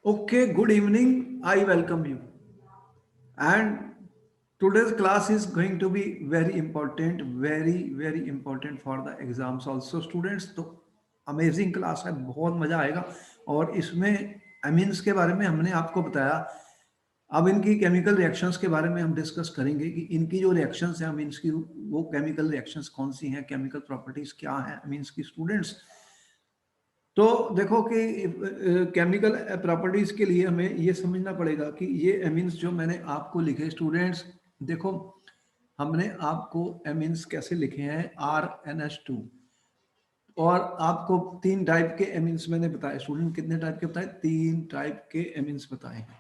Okay, good evening. I welcome you. And today's class is going to be very important, very important for the exams also. Students, तो amazing class है, बहुत मजा आएगा। और इसमें amines के बारे में हमने आपको बताया। अब इनकी केमिकल रिएक्शंस के बारे में हम डिस्कस करेंगे कि इनकी जो रिएक्शंस हैं अमीन्स की, वो केमिकल रिएक्शंस कौन सी हैं, केमिकल प्रॉपर्टीज क्या हैं अमीन्स की। स्टूडेंट्स, तो देखो कि केमिकल प्रॉपर्टीज के लिए हमें ये समझना पड़ेगा कि ये एमीन्स जो मैंने आपको लिखे, स्टूडेंट्स देखो, हमने आपको एमीन्स कैसे लिखे हैं, RnH2। और आपको तीन टाइप के एमीन्स मैंने बताए। स्टूडेंट, कितने टाइप के बताए? तीन टाइप के एमीन्स बताए हैं,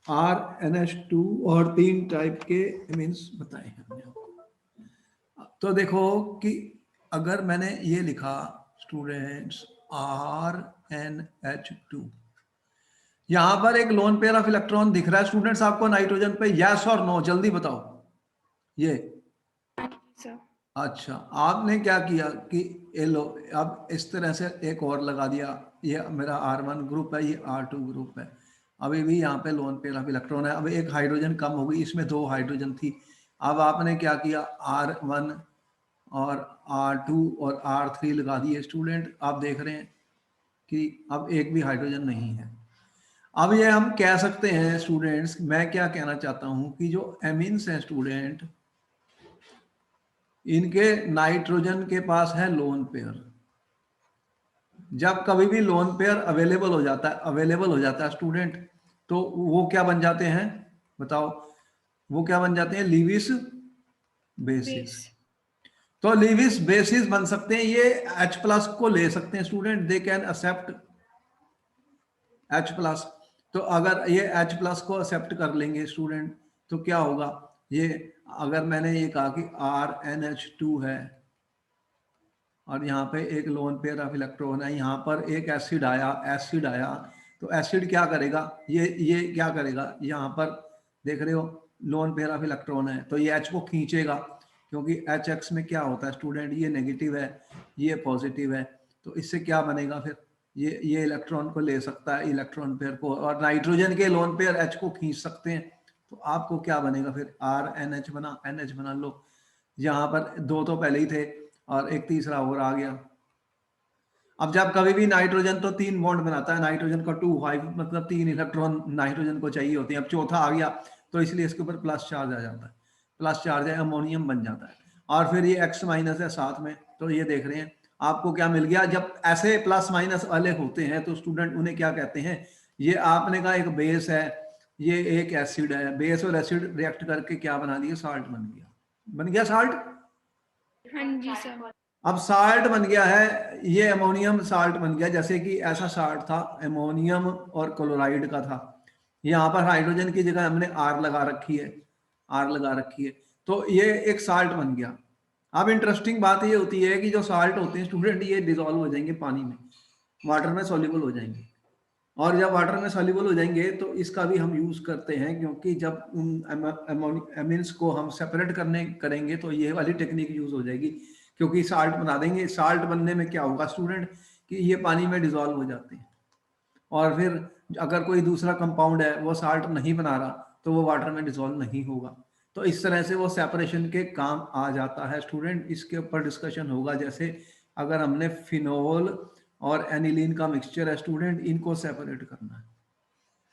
RnH2, और तीन टाइप के एमीन्स बताए हैं हमने आपको। तो देखो कि अगर मैंने ये लिखा स्टूडेंट्स RnH2, यहां पर एक लोन पेयर ऑफ इलेक्ट्रॉन दिख रहा है स्टूडेंट्स आपको नाइट्रोजन पे, यस और नो, जल्दी बताओ। ये अच्छा, आपने क्या किया कि ये लो, अब इस तरह से एक और लगा दिया। ये मेरा R1 ग्रुप है, ये R2 ग्रुप है। अभी भी यहाँ पे लोन पेयर ऑफ इलेक्ट्रॉन है। अब एक हाइड्रोजन कम हो गई, इसमें दो हाइड्रोजन थी। अब आपने क्या किया, R1 और R2 और R3 लगा दिए। स्टूडेंट, आप देख रहे हैं कि अब एक भी हाइड्रोजन नहीं है। अब ये हम कह सकते हैं स्टूडेंट्स, मैं क्या कहना चाहता हूं कि जो एमीन्स हैं स्टूडेंट, इनके नाइट्रोजन के पास है लोन पेयर। जब कभी भी लोन पेयर अवेलेबल हो जाता है स्टूडेंट, तो वो क्या बन जाते हैं, बताओ? वो क्या बन जाते हैं? Lewis bases. तो लीविस बेसिस बन सकते हैं, ये H+ को ले सकते हैं student, they can accept H+। तो अगर ये H+ को एक्सेप्ट कर लेंगे स्टूडेंट, तो क्या होगा, ये अगर मैंने ये कहा कि RnH2 है और यहाँ पे एक लोन पेयर ऑफ इलेक्ट्रॉन है, यहाँ पर एक एसिड आया, तो एसिड क्या करेगा, ये क्या करेगा, यहाँ पर देख रहे हो लोन पेयर ऑफ इलेक्ट्रॉन है, तो ये H को खींचेगा, क्योंकि HX में क्या होता है स्टूडेंट, ये नेगेटिव है, ये पॉजिटिव है। तो इससे क्या बनेगा फिर, ये इलेक्ट्रॉन को ले सकता है, इलेक्ट्रॉन पेयर को, और नाइट्रोजन के लोन पेयर H को खींच सकते हैं। तो आपको क्या बनेगा फिर, RnH बना, NH बना लो। यहाँ पर दो तो पहले ही थे और एक तीसरा और आ गया। अब जब कभी भी नाइट्रोजन तो तीन बॉन्ड बनाता है, नाइट्रोजन का 2 5, मतलब तीन इलेक्ट्रॉन नाइट्रोजन को चाहिए होते हैं। अब चौथा आ गया तो इसलिए इसके ऊपर प्लस चार्ज आ जाता है, प्लस चार्ज है, अमोनियम बन जाता है। और फिर ये X- है साथ में, तो ये देख रहे हैं आपको क्या मिल गया। जब ऐसे प्लस माइनस वाले होते हैं तो स्टूडेंट उन्हें क्या कहते हैं, ये आपने कहा एक बेस है, ये एक एसिड है, बेस और एसिड रिएक्ट करके क्या बना दिया, साल्ट बन गया साल्ट। हाँ जी सर। अब साल्ट बन गया है, ये अमोनियम साल्ट बन गया। जैसे कि ऐसा साल्ट था, अमोनियम और क्लोराइड का था, यहाँ पर हाइड्रोजन की जगह हमने आर लगा रखी है, तो ये एक साल्ट बन गया। अब इंटरेस्टिंग बात ये होती है कि जो साल्ट होते हैं स्टूडेंट, ये डिजोल्व हो जाएंगे पानी में, वाटर में सॉल्युबल हो जाएंगे। और जब वाटर में सॉल्युबल हो जाएंगे तो इसका भी हम यूज करते हैं, क्योंकि जब उन एमिन्स को हम सेपरेट करेंगे तो ये वाली टेक्निक यूज हो जाएगी, क्योंकि साल्ट बना देंगे। साल्ट बनने में क्या होगा स्टूडेंट, कि ये पानी में डिजोल्व हो जाते हैं, और फिर अगर कोई दूसरा कंपाउंड है वो साल्ट नहीं बना रहा, तो वो वाटर में डिजोल्व नहीं होगा। तो इस तरह से वो सेपरेशन के काम आ जाता है स्टूडेंट। इसके ऊपर डिस्कशन होगा, जैसे अगर हमने फिनोल और एनिलीन का मिक्सचर है स्टूडेंट, इनको सेपरेट करना है।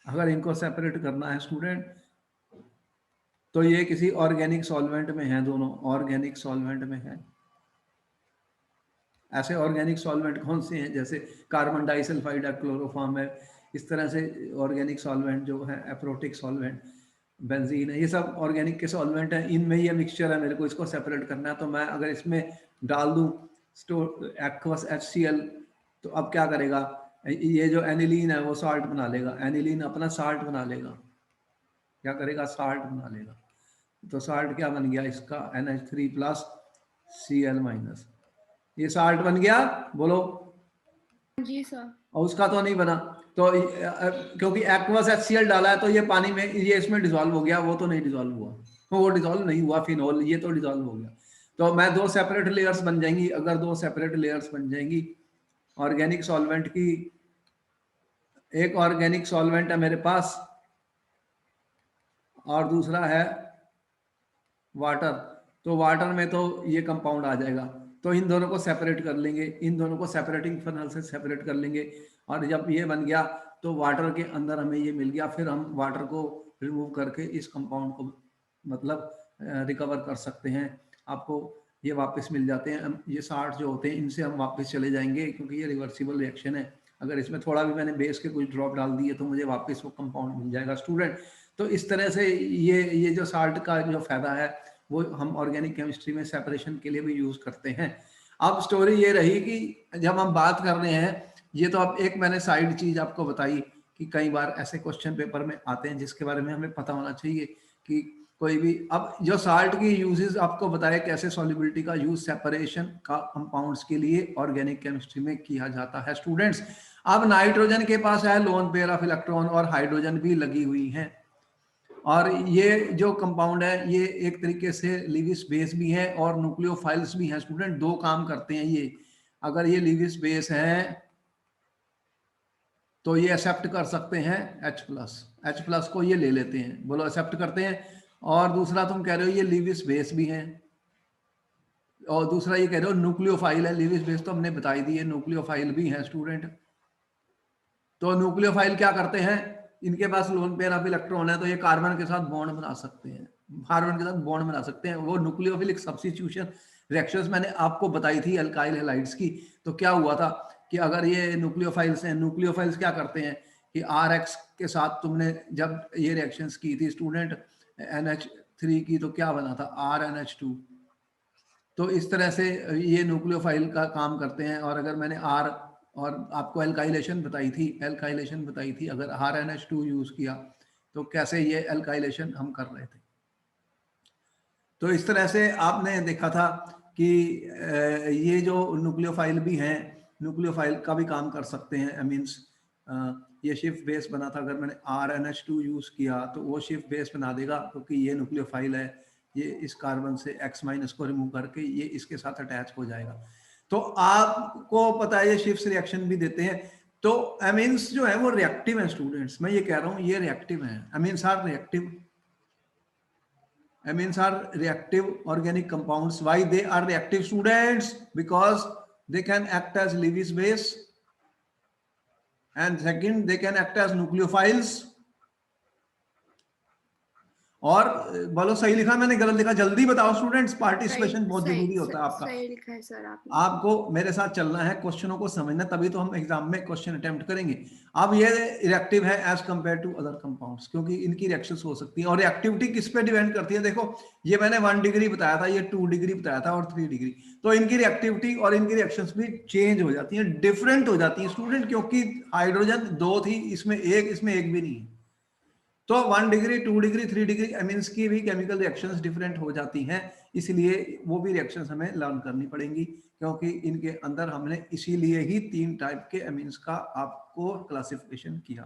अगर इनको सेपरेट करना है स्टूडेंट, तो ये किसी ऑर्गेनिक सॉल्वेंट में है, दोनों ऑर्गेनिक सॉल्वेंट में है। ऐसे ऑर्गेनिक सॉल्वेंट कौन से हैं, जैसे कार्बन डाइसल्फाइड है, क्लोरोफॉर्म है, इस तरह से ऑर्गेनिक सॉल्वेंट जो है, एप्रोटिक सॉल्वेंट, बेंजीन है, ये सब ऑर्गेनिक के सॉल्वेंट हैं। इनमें ये मिक्सचर है, मेरे को इसको सेपरेट करना है। तो मैं अगर इसमें डाल दूं एक्वस HCl, तो अब क्या करेगा, ये जो एनिलीन है वो साल्ट बना लेगा, एनिलीन अपना साल्ट बना लेगा, क्या करेगा, साल्ट बना लेगा। तो साल्ट क्या बन गया इसका, NH3+Cl-, ये साल्ट बन गया, बोलो। जी सर। और उसका तो नहीं बना, तो क्योंकि एक्वस HCl डाला है, तो ये पानी में, ये इसमें डिजोल्व हो गया, वो तो नहीं डिजोल्व हुआ, वो डिजोल्व नहीं हुआ फिनोल, ये तो डिजोल्व हो गया। तो मैं दो सेपरेट लेयर्स बन जाएंगी। अगर दो सेपरेट लेयर्स बन जाएंगी ऑर्गेनिक सॉल्वेंट की, एक ऑर्गेनिक सॉल्वेंट है मेरे पास और दूसरा है वाटर। तो वाटर में तो ये कंपाउंड आ जाएगा, तो इन दोनों को सेपरेट कर लेंगे, इन दोनों को सेपरेटिंग फनल से सेपरेट कर लेंगे। और जब ये बन गया तो वाटर के अंदर हमें ये मिल गया, फिर हम वाटर को रिमूव करके इस कंपाउंड को मतलब रिकवर कर सकते हैं। आपको ये वापस मिल जाते हैं। ये 60 जो होते हैं इनसे हम वापस चले जाएंगे, क्योंकि ये रिवर्सिबल रिएक्शन है। अगर इसमें थोड़ा भी मैंने बेस के कुछ ड्रॉप डाल दिए तो मुझे वापस वो कंपाउंड मिल जाएगा स्टूडेंट। तो इस तरह से ये जो साल्ट का जो फायदा है वो हम ऑर्गेनिक केमिस्ट्री में सेपरेशन के लिए भी यूज करते हैं। अब स्टोरी ये रही कि जब हम बात कर रहे हैं, ये तो अब एक मैंने साइड चीज आपको बताई कि कई बार ऐसे क्वेश्चन पेपर में आते हैं जिसके बारे में हमें पता होना चाहिए कि कोई भी। अब जो साल्ट की यूजेस आपको बताए कैसे सॉल्युबिलिटी का यूज सेपरेशन का कंपाउंड्स के लिए ऑर्गेनिक केमिस्ट्री में किया जाता है स्टूडेंट्स। अब नाइट्रोजन के पास है लोन पेयर ऑफ इलेक्ट्रॉन और हाइड्रोजन भी लगी हुई है, और ये जो कंपाउंड है ये एक तरीके से लिविस बेस भी है और न्यूक्लियोफाइल्स भी हैं स्टूडेंट, दो काम करते हैं ये। अगर ये लिविस बेस है तो ये एक्सेप्ट कर सकते हैं H+ को ये ले लेते हैं, बोलो एक्सेप्ट करते हैं। और दूसरा तुम कह रहे हो ये लिविस बेस भी है, और दूसरा ये कह रहे हो न्यूक्लियोफाइल है। लिविस बेस तो हमने बताई दी है, न्यूक्लियोफाइल भी है स्टूडेंट। तो न्यूक्लियोफाइल क्या करते हैं, इनके पास लोन पेयर ऑफ इलेक्ट्रॉन है तो ये कार्बन के साथ बॉन्ड बना सकते हैं, कार्बन के साथ बॉन्ड बना सकते हैं। वो न्यूक्लियोफिलिक सब्स्टिट्यूशन रिएक्शंस मैंने आपको बताई थी अल्काइल हैलाइड्स की। तो क्या हुआ था कि अगर ये न्यूक्लियोफाइल्स हैं, न्यूक्लियोफाइल्स क्या करते हैं कि RH के साथ तुमने जब ये रिएक्शंस की थी स्टूडेंट NH3 की, तो क्या बना था RNH2। तो इस तरह से ये न्यूक्लियोफाइल का काम करते हैं। और अगर मैंने R और आपको एल्काइलेशन बताई थी, अगर RNH2 यूज किया तो कैसे ये एल्काइलेशन हम कर रहे थे। तो इस तरह से आपने देखा था कि ये जो न्यूक्लियोफाइल भी हैं, न्यूक्लियोफाइल का भी काम कर सकते हैं एमीन्स। ये शिफ्ट बेस बना था, अगर मैंने RNH2 यूज किया तो वो शिफ्ट बेस बना देगा, क्योंकि ये न्यूक्लियोफाइल है, ये इस कार्बन से X- को रिमूव करके ये इसके साथ अटैच हो जाएगा। तो आपको पता है ये शिफ्ट रिएक्शन भी देते हैं। तो एमीन्स जो है वो रिएक्टिव है स्टूडेंट्स, मैं ये कह रहा हूँ ये रिएक्टिव है। Amines are reactive, amines are reactive organic compounds. Why they are reactive students? Because they can act as Lewis base, and second they can act as nucleophiles। और बोलो सही लिखा मैंने गलत लिखा, जल्दी बताओ स्टूडेंट्स, पार्टिसिपेशन बहुत जरूरी होता है आपका। सही लिखा है सर आपने। आपको मेरे साथ चलना है, क्वेश्चनों को समझना, तभी तो हम एग्जाम में क्वेश्चन अटेम्प्ट करेंगे। अब ये रिएक्टिव है as compared to other compounds, क्योंकि इनकी रिएक्शंस हो सकती हैं। और रिएक्टिविटी किस पे डिपेंड करती है, देखो ये मैंने 1 डिग्री बताया था, ये 2 डिग्री बताया था, और 3 डिग्री। तो इनकी रिएक्टिविटी और इनकी रिएक्शंस भी चेंज हो जाती हैं, डिफरेंट हो जाती हैं स्टूडेंट, क्योंकि हाइड्रोजन 2 थी, इसमें एक भी नहीं है। तो 1 डिग्री 2 डिग्री 3 डिग्री एमीन्स की भी केमिकल रिएक्शंस डिफरेंट हो जाती हैं, इसलिए वो भी रिएक्शंस हमें लर्न करनी पड़ेंगी, क्योंकि इनके अंदर हमने इसीलिए ही 3 टाइप के एमीन्स का आपको क्लासिफिकेशन किया।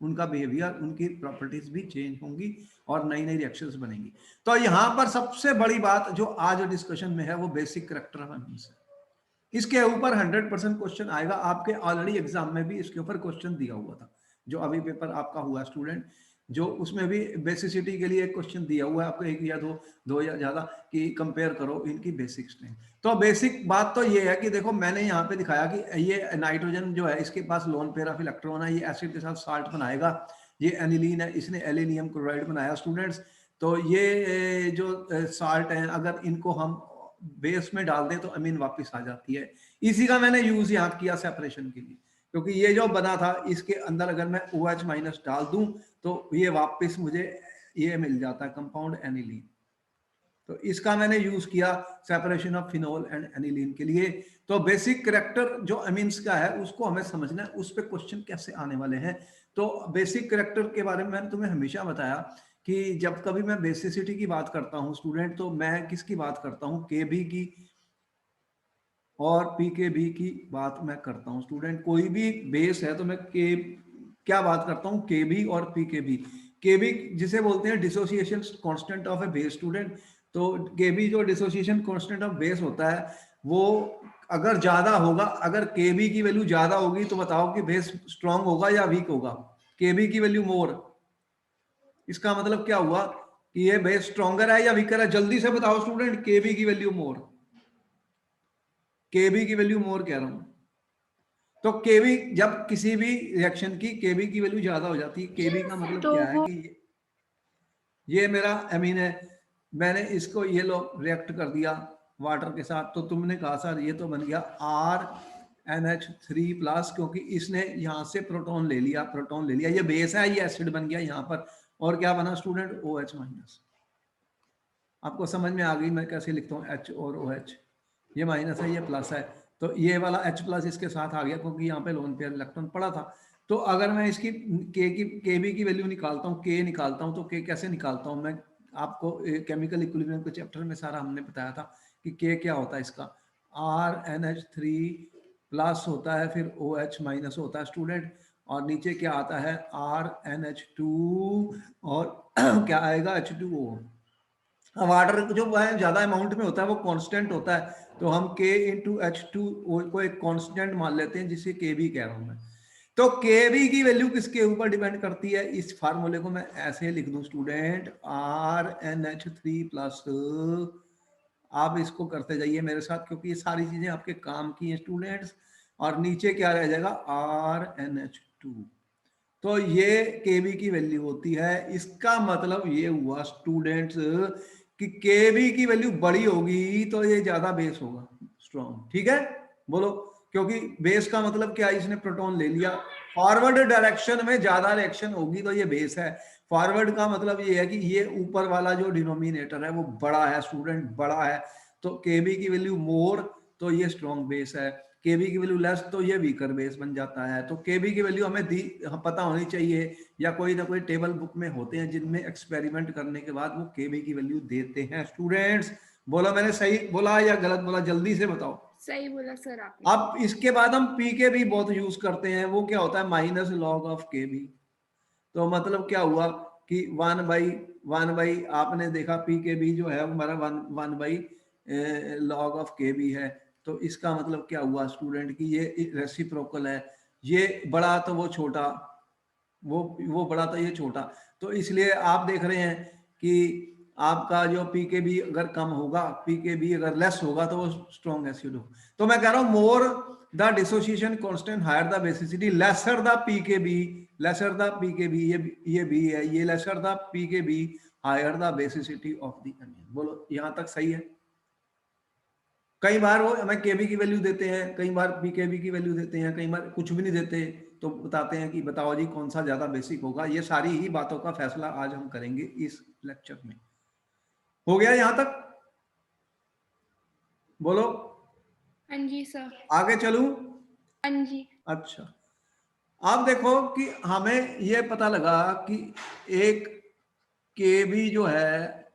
उनका बिहेवियर, उनकी प्रॉपर्टीज भी चेंज होंगी और नई नई रिएक्शंस बनेंगी। तो यहाँ पर सबसे बड़ी बात जो आज डिस्कशन में है वो बेसिक कैरेक्टर ऑफ एमीन्स है। इसके ऊपर 100% क्वेश्चन आएगा, आपके ऑलरेडी एग्जाम में भी इसके ऊपर क्वेश्चन दिया हुआ था, जो अभी पेपर आपका हुआ स्टूडेंट, जो उसमें भी बेसिसिटी के लिए एक क्वेश्चन दिया हुआ है आपको, एक या दो या ज्यादा, कि कंपेयर करो इनकी बेसिक स्ट्रेंथ। तो बेसिक बात तो ये है कि देखो मैंने यहाँ पे दिखाया कि ये नाइट्रोजन जो है इसके पास लोन पेयर ऑफ इलेक्ट्रॉन है, ये एसिड के साथ साल्ट बनाएगा। ये एनिलीन है, इसने एलिनियम क्लोराइड बनाया स्टूडेंट्स। तो ये जो साल्ट है अगर इनको हम बेस में डाल दें तो अमीन वापस आ जाती है। इसी का मैंने यूज यहाँ किया सेपरेशन के लिए, क्योंकि ये जो बना था इसके अंदर अगर मैं OH- डाल दूं तो ये वापस मुझे ये मिल जाता है कंपाउंड एनिलीन। तो इसका मैंने यूज किया separation of phenol and aniline के लिए। तो बेसिक कैरेक्टर जो अमीन्स का है उसको हमें समझना है, उस पर क्वेश्चन कैसे आने वाले हैं। तो बेसिक कैरेक्टर के बारे में मैंने तुम्हें हमेशा बताया कि जब कभी मैं बेसिसिटी की बात करता हूं स्टूडेंट, तो मैं किसकी बात करता हूं, KB की और PKB की बात मैं करता हूं स्टूडेंट। कोई भी बेस है तो मैं क्या बात करता हूं, KB और PKB। KB जिसे बोलते हैं dissociation constant of A base student. तो KB जो डिसोसिएशन कांस्टेंट ऑफ बेस होता है वो अगर ज्यादा होगा, अगर केबी की वैल्यू ज्यादा होगी तो बताओ कि बेस स्ट्रांग होगा या वीक होगा। केबी की वैल्यू मोर, इसका मतलब क्या हुआ कि ये बेस स्ट्रॉन्गर है या वीकर है? जल्दी से बताओ स्टूडेंट, केबी की वैल्यू मोर, केबी की वैल्यू मोर कह रहा हूं। तो केबी, जब किसी भी रिएक्शन की केबी की वैल्यू ज्यादा हो जाती है, केबी का मतलब तो क्या है वो कि ये मेरा एमीन है, मैंने इसको ये लो रिएक्ट कर दिया वाटर के साथ, तो तुमने कहा सर ये तो बन गया RNH3+, क्योंकि इसने यहाँ से प्रोटॉन ले लिया, प्रोटॉन ले लिया, ये बेस है, ये एसिड बन गया यहाँ पर, और क्या बना स्टूडेंट? OH-। आपको समझ में आ गई मैं कैसे लिखता हूँ H और OH, ये माइनस है ये प्लस है, तो ये वाला H+ इसके साथ आ गया क्योंकि यहाँ पे लोन पेयर इलेक्ट्रॉन पड़ा था। तो अगर मैं इसकी केबी की वैल्यू निकालता हूँ, के निकालता हूँ, तो के कैसे निकालता हूँ मैं? आपको केमिकल इक्विलिब्रियम के चैप्टर में सारा हमने बताया था कि के क्या होता है इसका, RNH3+ होता है, फिर OH- होता है स्टूडेंट, और नीचे क्या आता है? RNH2 और क्या आएगा? H2O। वाटर जो है ज्यादा अमाउंट में होता है वो कांस्टेंट होता है, तो हम K/H2O को एक कांस्टेंट मान लेते हैं, जिसे KB कह रहा हूं मैं। तो KB की वैल्यू किसके ऊपर डिपेंड करती है? इस फार्मूले को मैं ऐसे लिख दूं स्टूडेंट, RNH3+, आप इसको करते जाइए मेरे साथ क्योंकि ये सारी चीजें आपके काम की हैं स्टूडेंट्स, और नीचे क्या रह जाएगा? RNH2। तो ये केबी की वैल्यू होती है। इसका मतलब ये हुआ स्टूडेंट्स कि केबी की वैल्यू बड़ी होगी तो ये ज्यादा बेस होगा, स्ट्रॉन्ग, ठीक है? बोलो, क्योंकि बेस का मतलब क्या है? इसने प्रोटॉन ले लिया, फॉरवर्ड डायरेक्शन में ज्यादा रिएक्शन होगी तो ये बेस है। फॉरवर्ड का मतलब ये है कि ये ऊपर वाला जो डिनोमिनेटर है वो बड़ा है स्टूडेंट, बड़ा है, तो केबी की वैल्यू मोर तो ये स्ट्रॉन्ग बेस है, केबी की वैल्यू लेस तो ये वीकर बेस बन जाता है। तो केबी की वैल्यू हमें पता होनी चाहिए, या कोई ना कोई टेबल बुक में होते हैं जिनमें एक्सपेरिमेंट करने के बाद वो केबी की वैल्यू देते हैं स्टूडेंट्स। बोलो मैंने सही बोला या गलत बोला? जल्दी से बताओ। सही बोला सर आपने। अब इसके बाद हम पी के भी बहुत यूज करते हैं, वो क्या होता है? -log(kb). तो मतलब क्या हुआ कि 1/1 आपने देखा पी के बी जो है हमारा 1/log(kb) है, तो इसका मतलब क्या हुआ स्टूडेंट कि ये रेसिप्रोकल है, ये बड़ा तो वो छोटा, वो बड़ा तो ये छोटा, तो इसलिए आप देख रहे हैं कि आपका जो पी के बी अगर कम होगा, पी के बी अगर लेस होगा तो वो स्ट्रॉन्ग एसिड होगा। तो मैं कह रहा हूं more the dissociation constant higher the basicity lesser the P K B, lesser the P K B, ये बी है, ये lesser the P K B higher the basicity of the amine. बोलो यहां तक सही है? कई बार वो हमें केबी की वैल्यू देते हैं, कई बार पीकेबी की वैल्यू देते हैं, कई बार कुछ भी नहीं देते, तो बताते हैं कि बताओ जी कौन सा ज्यादा बेसिक होगा। ये सारी ही बातों का फैसला आज हम करेंगे इस लेक्चर में। हो गया यहां तक? बोलो हाँ जी सर। आगे चलूं? हाँ जी। अच्छा, आप देखो कि हमें ये पता लगा कि एक केबी जो है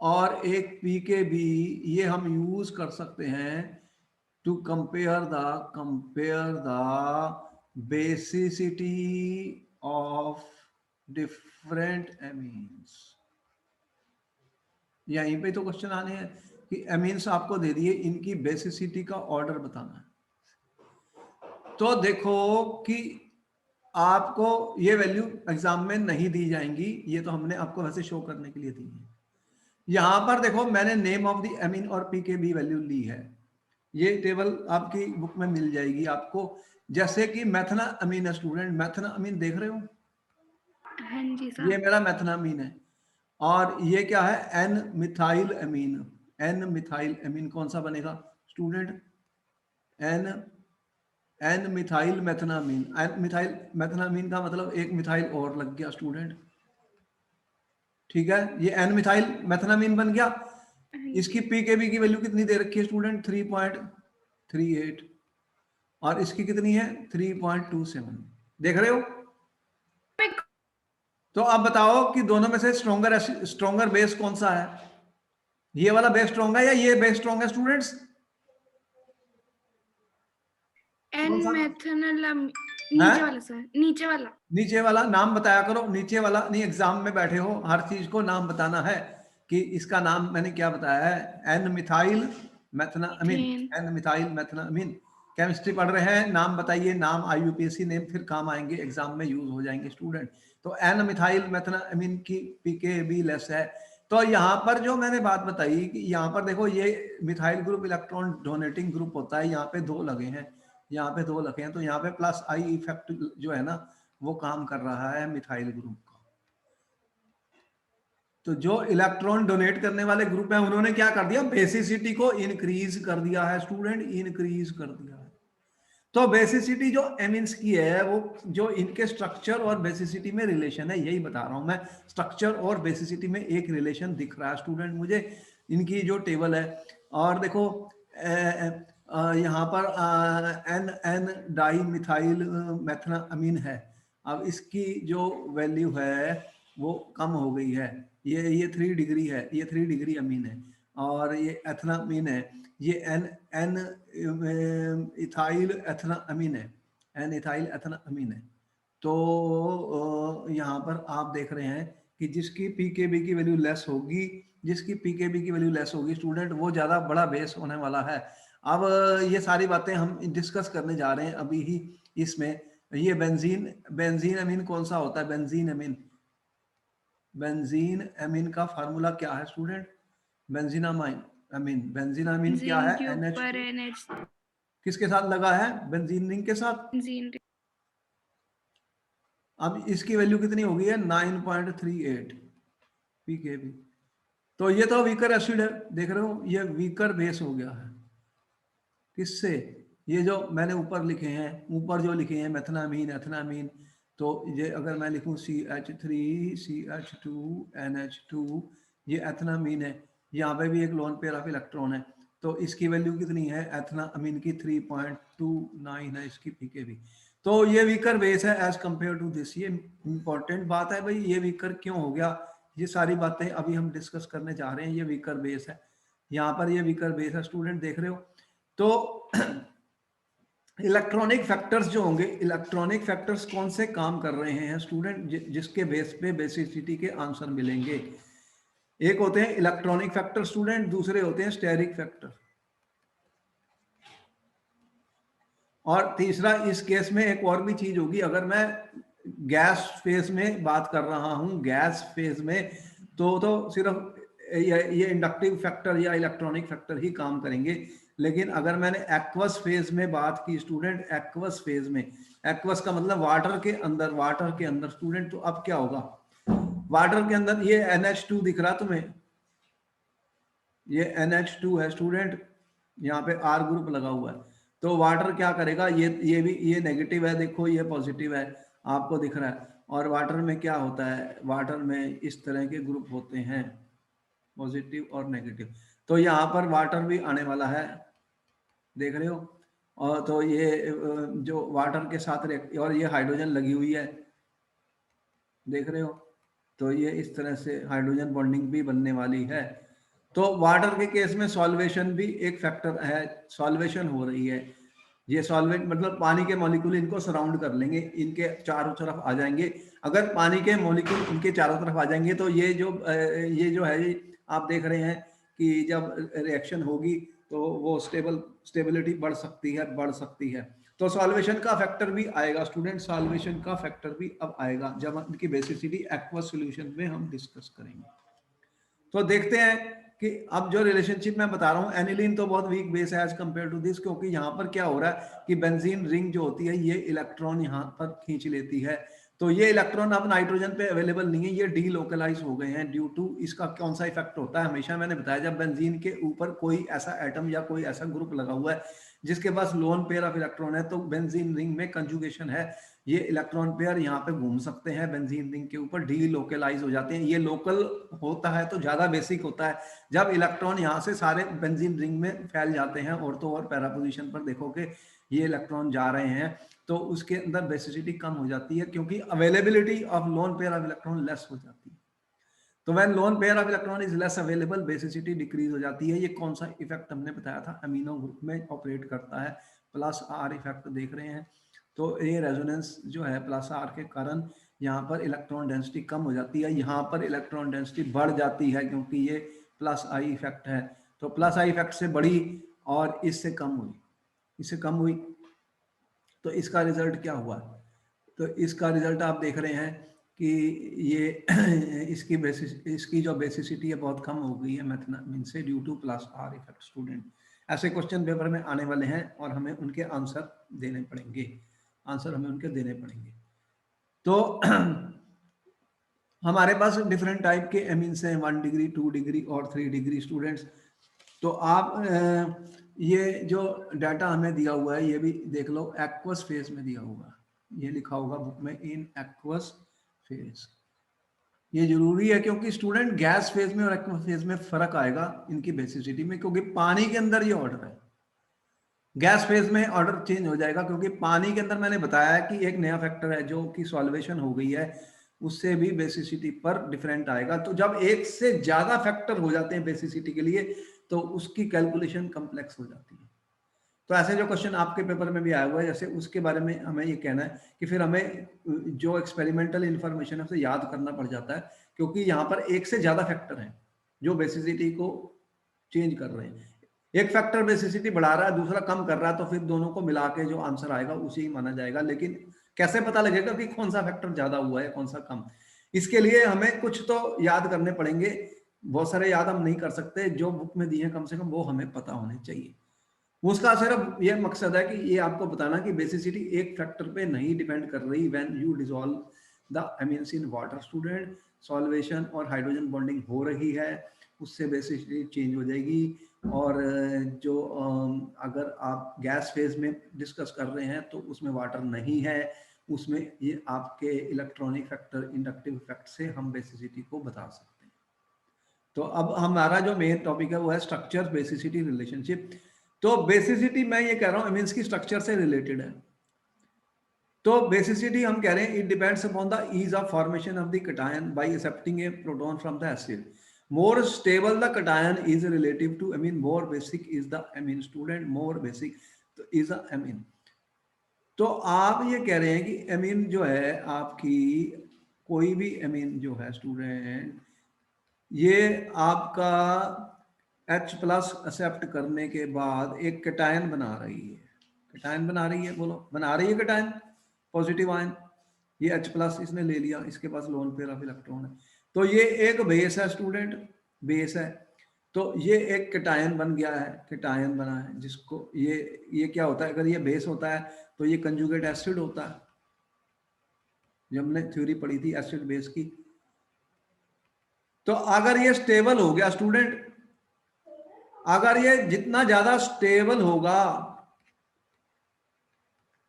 और एक पीकेबी, ये हम यूज कर सकते हैं to compare the basicity of different amines। यहीं पे तो क्वेश्चन आने हैं कि amines आपको दे दिए, इनकी बेसिसिटी का ऑर्डर बताना है। तो देखो कि आपको ये वैल्यू एग्जाम में नहीं दी जाएंगी, ये तो हमने आपको वैसे शो करने के लिए दी है। यहां पर देखो मैंने नेम ऑफ द एमीन और पीकेबी वैल्यू ली है, ये टेबल आपकी बुक में मिल जाएगी आपको। जैसे कि मैथना अमीन है स्टूडेंट, मैथना अमीन देख रहे हो, हाँ जी ये सर। मेरा मैथना अमीन है, और ये क्या है? N methyl amine. N methyl amine कौन सा बनेगा student? N N methyl methanamine. N methyl methanamine का मतलब एक मिथाइल और लग गया स्टूडेंट, ठीक है? ये एन मिथाइल मैथनामीन बन गया। हाँ इसकी जी। पीकेबी की वैल्यू कितनी दे रखी है स्टूडेंट? 3.38, और इसकी कितनी है? 3.27। देख रहे हो? तो अब बताओ कि दोनों में से स्ट्रॉन्गर बेस कौन सा है? ये वाला बेस स्ट्रॉन्ग है या ये बेस स्ट्रॉन्ग है स्टूडेंट्स? एन कौन सा मैथनल है? नीचे वाला सर, नीचे वाला। नीचे वाला नाम बताया करो, नीचे वाला नहीं, एग्जाम में बैठे हो हर चीज को नाम बताना है कि इसका नाम मैंने क्या बताया है। N methyl methanamine, methane, N methyl methanamine. Chemistry पढ़ रहे हैं, नाम बताइए, नाम IUPAC नेम, फिर काम आएंगे, एग्जाम में यूज हो जाएंगे स्टूडेंट। तो एन मिथाइल मैथनामीन की pKb लेस है। तो यहाँ पर जो मैंने बात बताई कि यहाँ पर देखो, ये methyl group electron donating group होता है, यहाँ पे 2 लगे हैं, यहाँ पे 2 लगे हैं, तो यहाँ पे प्लस आई इफेक्ट जो है ना वो काम कर रहा है मिथाइल ग्रुप का। तो जो इलेक्ट्रॉन डोनेट करने वाले ग्रुप है उन्होंने क्या कर दिया, बेसिसिटी को इंक्रीज कर दिया है स्टूडेंट, इंक्रीज कर दिया है। तो बेसिसिटी जो एमिन्स की है वो जो इनके स्ट्रक्चर और बेसिसिटी में रिलेशन है, यही बता रहा हूं मैं। स्ट्रक्चर और बेसिसिटी में एक रिलेशन दिख रहा है स्टूडेंट मुझे, इनकी जो टेबल है। और देखो यहाँ पर एन एन डाई मिथाइल मैथनामीन है। अब इसकी जो वैल्यू है वो कम हो गई है, ये 3 डिग्री है, ये 3 डिग्री अमीन है, और ये एथनामीन है, ये एन एन इथाइल एथनामीन है, एन इथाइल एथनामीन है। तो यहाँ पर आप देख रहे हैं कि जिसकी pKb की वैल्यू लेस होगी, जिसकी pKb की वैल्यू लेस होगी स्टूडेंट, वो ज़्यादा बड़ा बेस होने वाला है। अब ये सारी बातें हम डिस्कस करने जा रहे हैं अभी ही इसमें। ये बेंजीन, बेंजीन अमीन कौन सा होता है, बेंजीन अमीन, बेंजीन अमीन का फार्मूला क्या है स्टूडेंट, बेंजीनामाइन अमीन, बेंजीनामीन क्या बेंजीन है, के ऊपर NH2 NH, किसके साथ लगा है, बेंजीन रिंग के साथ। बेंजीन, अब इसकी वैल्यू कितनी हो गई है, 9.38 pKb। तो ये तो वीकर एसिड है, देख रहे हो, ये वीकर बेस हो गया है किससे, ये जो मैंने ऊपर लिखे हैं, ऊपर जो लिखे हैं मेथनामीन एथनामीन, तो ये अगर मैं लिखूं CH3 CH2 NH2, ये एथनामीन है, यहाँ पे भी एक लोन पेयर ऑफ इलेक्ट्रॉन है। तो इसकी वैल्यू कितनी है, एथनामीन की 3.29 है इसकी pKb। तो ये वीकर बेस है एज कंपेयर टू दिस। ये इंपॉर्टेंट बात है भाई, ये वीकर क्यों हो गया, ये सारी बातें अभी हम डिस्कस करने जा रहे हैं। ये वीकर बेस है, यहाँ पर ये वीकर बेस है स्टूडेंट, देख रहे हो। तो इलेक्ट्रॉनिक फैक्टर्स जो होंगे, इलेक्ट्रॉनिक फैक्टर्स कौन से काम कर रहे हैं स्टूडेंट, जिसके बेस पे बेसिसिटी के आंसर मिलेंगे। एक होते हैं इलेक्ट्रॉनिक फैक्टर स्टूडेंट, दूसरे होते हैं स्टेरिक फैक्टर, और तीसरा इस केस में एक और भी चीज होगी। अगर मैं गैस फेज में बात कर रहा हूं, गैस फेज में, तो सिर्फ ये इंडक्टिव फैक्टर या इलेक्ट्रॉनिक फैक्टर ही काम करेंगे। लेकिन अगर मैंने एक्वस फेज में बात की स्टूडेंट, एक्वस फेज में, एक्वस का मतलब वाटर के अंदर, वाटर के अंदर स्टूडेंट, तो अब क्या होगा, वाटर के अंदर ये NH2 दिख रहा तुम्हें, ये NH2 है स्टूडेंट, यहाँ पे R ग्रुप लगा हुआ है। तो वाटर क्या करेगा, ये भी, ये नेगेटिव है, देखो ये पॉजिटिव है, आपको दिख रहा है। और वाटर में क्या होता है, वाटर में इस तरह के ग्रुप होते हैं, पॉजिटिव और नेगेटिव। तो यहाँ पर वाटर भी आने वाला है, देख रहे हो। और तो ये जो वाटर के साथ और ये हाइड्रोजन लगी हुई है, देख रहे हो। तो ये इस तरह से हाइड्रोजन बॉन्डिंग भी बनने वाली है। तो वाटर के केस में सॉल्वेशन भी एक फैक्टर है, सॉल्वेशन हो रही है। ये सॉल्वेंट मतलब पानी के मॉलिक्यूल इनको सराउंड कर लेंगे, इनके चारों तरफ आ जाएंगे। अगर पानी के मॉलिक्यूल इनके चारों तरफ आ जाएंगे तो ये जो है, आप देख रहे हैं कि जब रिएक्शन होगी तो वो स्टेबिलिटी बढ़ सकती है, बढ़ सकती है। तो सॉल्वेशन का फैक्टर भी आएगा स्टूडेंट, सॉल्वेशन का फैक्टर भी अब आएगा जब इनकी बेसिसिटी एक्वस सॉल्यूशन में हम डिस्कस करेंगे। तो देखते हैं कि अब जो रिलेशनशिप मैं बता रहा हूँ, एनिलीन तो बहुत वीक बेस है एज कंपेयर टू दिस, क्योंकि यहाँ पर क्या हो रहा है कि बेंजीन रिंग जो होती है ये इलेक्ट्रॉन यहाँ पर खींच लेती है। तो ये इलेक्ट्रॉन अब नाइट्रोजन पे अवेलेबल नहीं है, ये डीलोकलाइज हो गए हैं ड्यू टू, इसका कौन सा इफेक्ट होता है, हमेशा मैंने बताया जब बेंजीन के ऊपर कोई ऐसा एटम या कोई ऐसा ग्रुप लगा हुआ है जिसके पास लोन पेयर ऑफ इलेक्ट्रॉन है, तो बेंजीन रिंग में कंजुगेशन है, ये इलेक्ट्रॉन पेयर यहाँ पे घूम सकते हैं बेंजीन रिंग के ऊपर, डीलोकलाइज हो जाते हैं। ये लोकल होता है तो ज्यादा बेसिक होता है, जब इलेक्ट्रॉन यहाँ से सारे बेंजीन रिंग में फैल जाते हैं और तो और पैरा पोजीशन पर देखोगे ये इलेक्ट्रॉन जा रहे हैं, तो उसके अंदर बेसिसिटी कम हो जाती है, क्योंकि availability of loan pair of electron less हो जाती है। तो when loan pair of electron is less available, basicity decrease हो जाती है। ये कौन सा इफेक्ट हमने बताया था, अमीनो ग्रुप में ऑपरेट करता है, प्लस आर इफेक्ट देख रहे हैं। तो ये रेजोनेंस जो है प्लस आर के कारण यहाँ पर इलेक्ट्रॉन डेंसिटी कम हो जाती है, यहाँ पर इलेक्ट्रॉन डेंसिटी बढ़ जाती है क्योंकि ये प्लस आई इफेक्ट है। तो प्लस आई इफेक्ट से बढ़ी और इससे कम हुई, इससे कम हुई। तो इसका रिजल्ट क्या हुआ? तो इसका रिजल्ट आप देख रहे हैं कि ये इसकी जो बेसिसिटी है बहुत कम हो गई है मीन से due two plus are effect. Student ऐसे क्वेश्चन पेपर में आने वाले हैं और हमें उनके आंसर देने पड़ेंगे, आंसर हमें उनके देने पड़ेंगे। तो हमारे पास डिफरेंट टाइप के एमीन्स हैं, 1 डिग्री 2 डिग्री और 3 डिग्री। स्टूडेंट्स तो आप ये जो डाटा हमें दिया हुआ है ये भी देख लो, एक्वस फेज में दिया होगा, ये लिखा होगा बुक में इन एक्वस फेज। ये जरूरी है क्योंकि स्टूडेंट गैस फेज में और एक्वस फेज में फर्क आएगा इनकी बेसिसिटी में, क्योंकि पानी के अंदर ये ऑर्डर है। गैस फेज में ऑर्डर चेंज हो जाएगा क्योंकि पानी के अंदर मैंने बताया कि एक नया फैक्टर है जो कि सॉल्वेशन हो गई है, उससे भी बेसिसिटी पर डिफरेंट आएगा। तो जब एक से ज्यादा फैक्टर हो जाते हैं बेसिसिटी के लिए तो उसकी कैलकुलेशन कॉम्प्लेक्स हो जाती है। तो ऐसे जो क्वेश्चन आपके पेपर में भी आया हुआ है जैसे उसके बारे में हमें ये कहना है कि फिर हमें जो एक्सपेरिमेंटल इंफॉर्मेशन है उसे याद करना पड़ जाता है, क्योंकि यहाँ पर एक से ज्यादा फैक्टर हैं जो बेसिसिटी को चेंज कर रहे हैं। एक फैक्टर बेसिसिटी बढ़ा रहा है, दूसरा कम कर रहा है, तो फिर दोनों को मिला के जो आंसर आएगा उसी ही माना जाएगा। लेकिन कैसे पता लगेगा कि कौन सा फैक्टर ज्यादा हुआ है कौन सा कम? इसके लिए हमें कुछ तो याद करने पड़ेंगे, बहुत सारे याद हम नहीं कर सकते, जो बुक में दिए कम से कम वो हमें पता होने चाहिए। उसका सिर्फ ये मकसद है कि ये आपको बताना कि बेसिसिटी एक फैक्टर पे नहीं डिपेंड कर रही। When you dissolve the एमिन्स in water, student solvation और हाइड्रोजन बॉन्डिंग हो रही है, उससे बेसिसिटी चेंज हो जाएगी। और जो अगर आप गैस फेज में डिस्कस कर रहे हैं तो उसमें वाटर नहीं है, उसमें ये आपके इलेक्ट्रॉनिक फैक्टर इंडक्टिव इफेक्ट से हम बेसिसिटी को बता सकते हैं। तो अब हमारा जो मेन टॉपिक है वो है स्ट्रक्चर बेसिसिटी रिलेशनशिप। तो बेसिसिटी मैं ये कह रहा हूं एमिन्स की स्ट्रक्चर से रिलेटेड है। तो बेसिसिटी हम कह रहे हैं it depends upon the ease of formation of the cation by accepting a proton from the acid. More stable the cation is relative to amine, more basic is the amine. Student more basic is the amine. तो आप ये कह रहे हैं कि amine जो है आपकी, कोई भी एमीन जो है स्टूडेंट, ये आपका H प्लस एक्सेप्ट करने के बाद एक कैटायन बना रही है। कैटायन बना रही है, बोलो बना रही है कैटायन, पॉजिटिव आयन। ये H प्लस इसने ले लिया, इसके पास लोन पेयर ऑफ इलेक्ट्रॉन है, तो ये एक बेस है स्टूडेंट, बेस है। तो ये एक कैटायन बन गया है, कैटायन बना है जिसको ये क्या होता है, अगर ये बेस होता है तो ये कंजुगेट एसिड होता है। जब हमने थ्योरी पढ़ी थी एसिड बेस की, तो अगर ये स्टेबल हो गया स्टूडेंट, अगर ये जितना ज्यादा स्टेबल होगा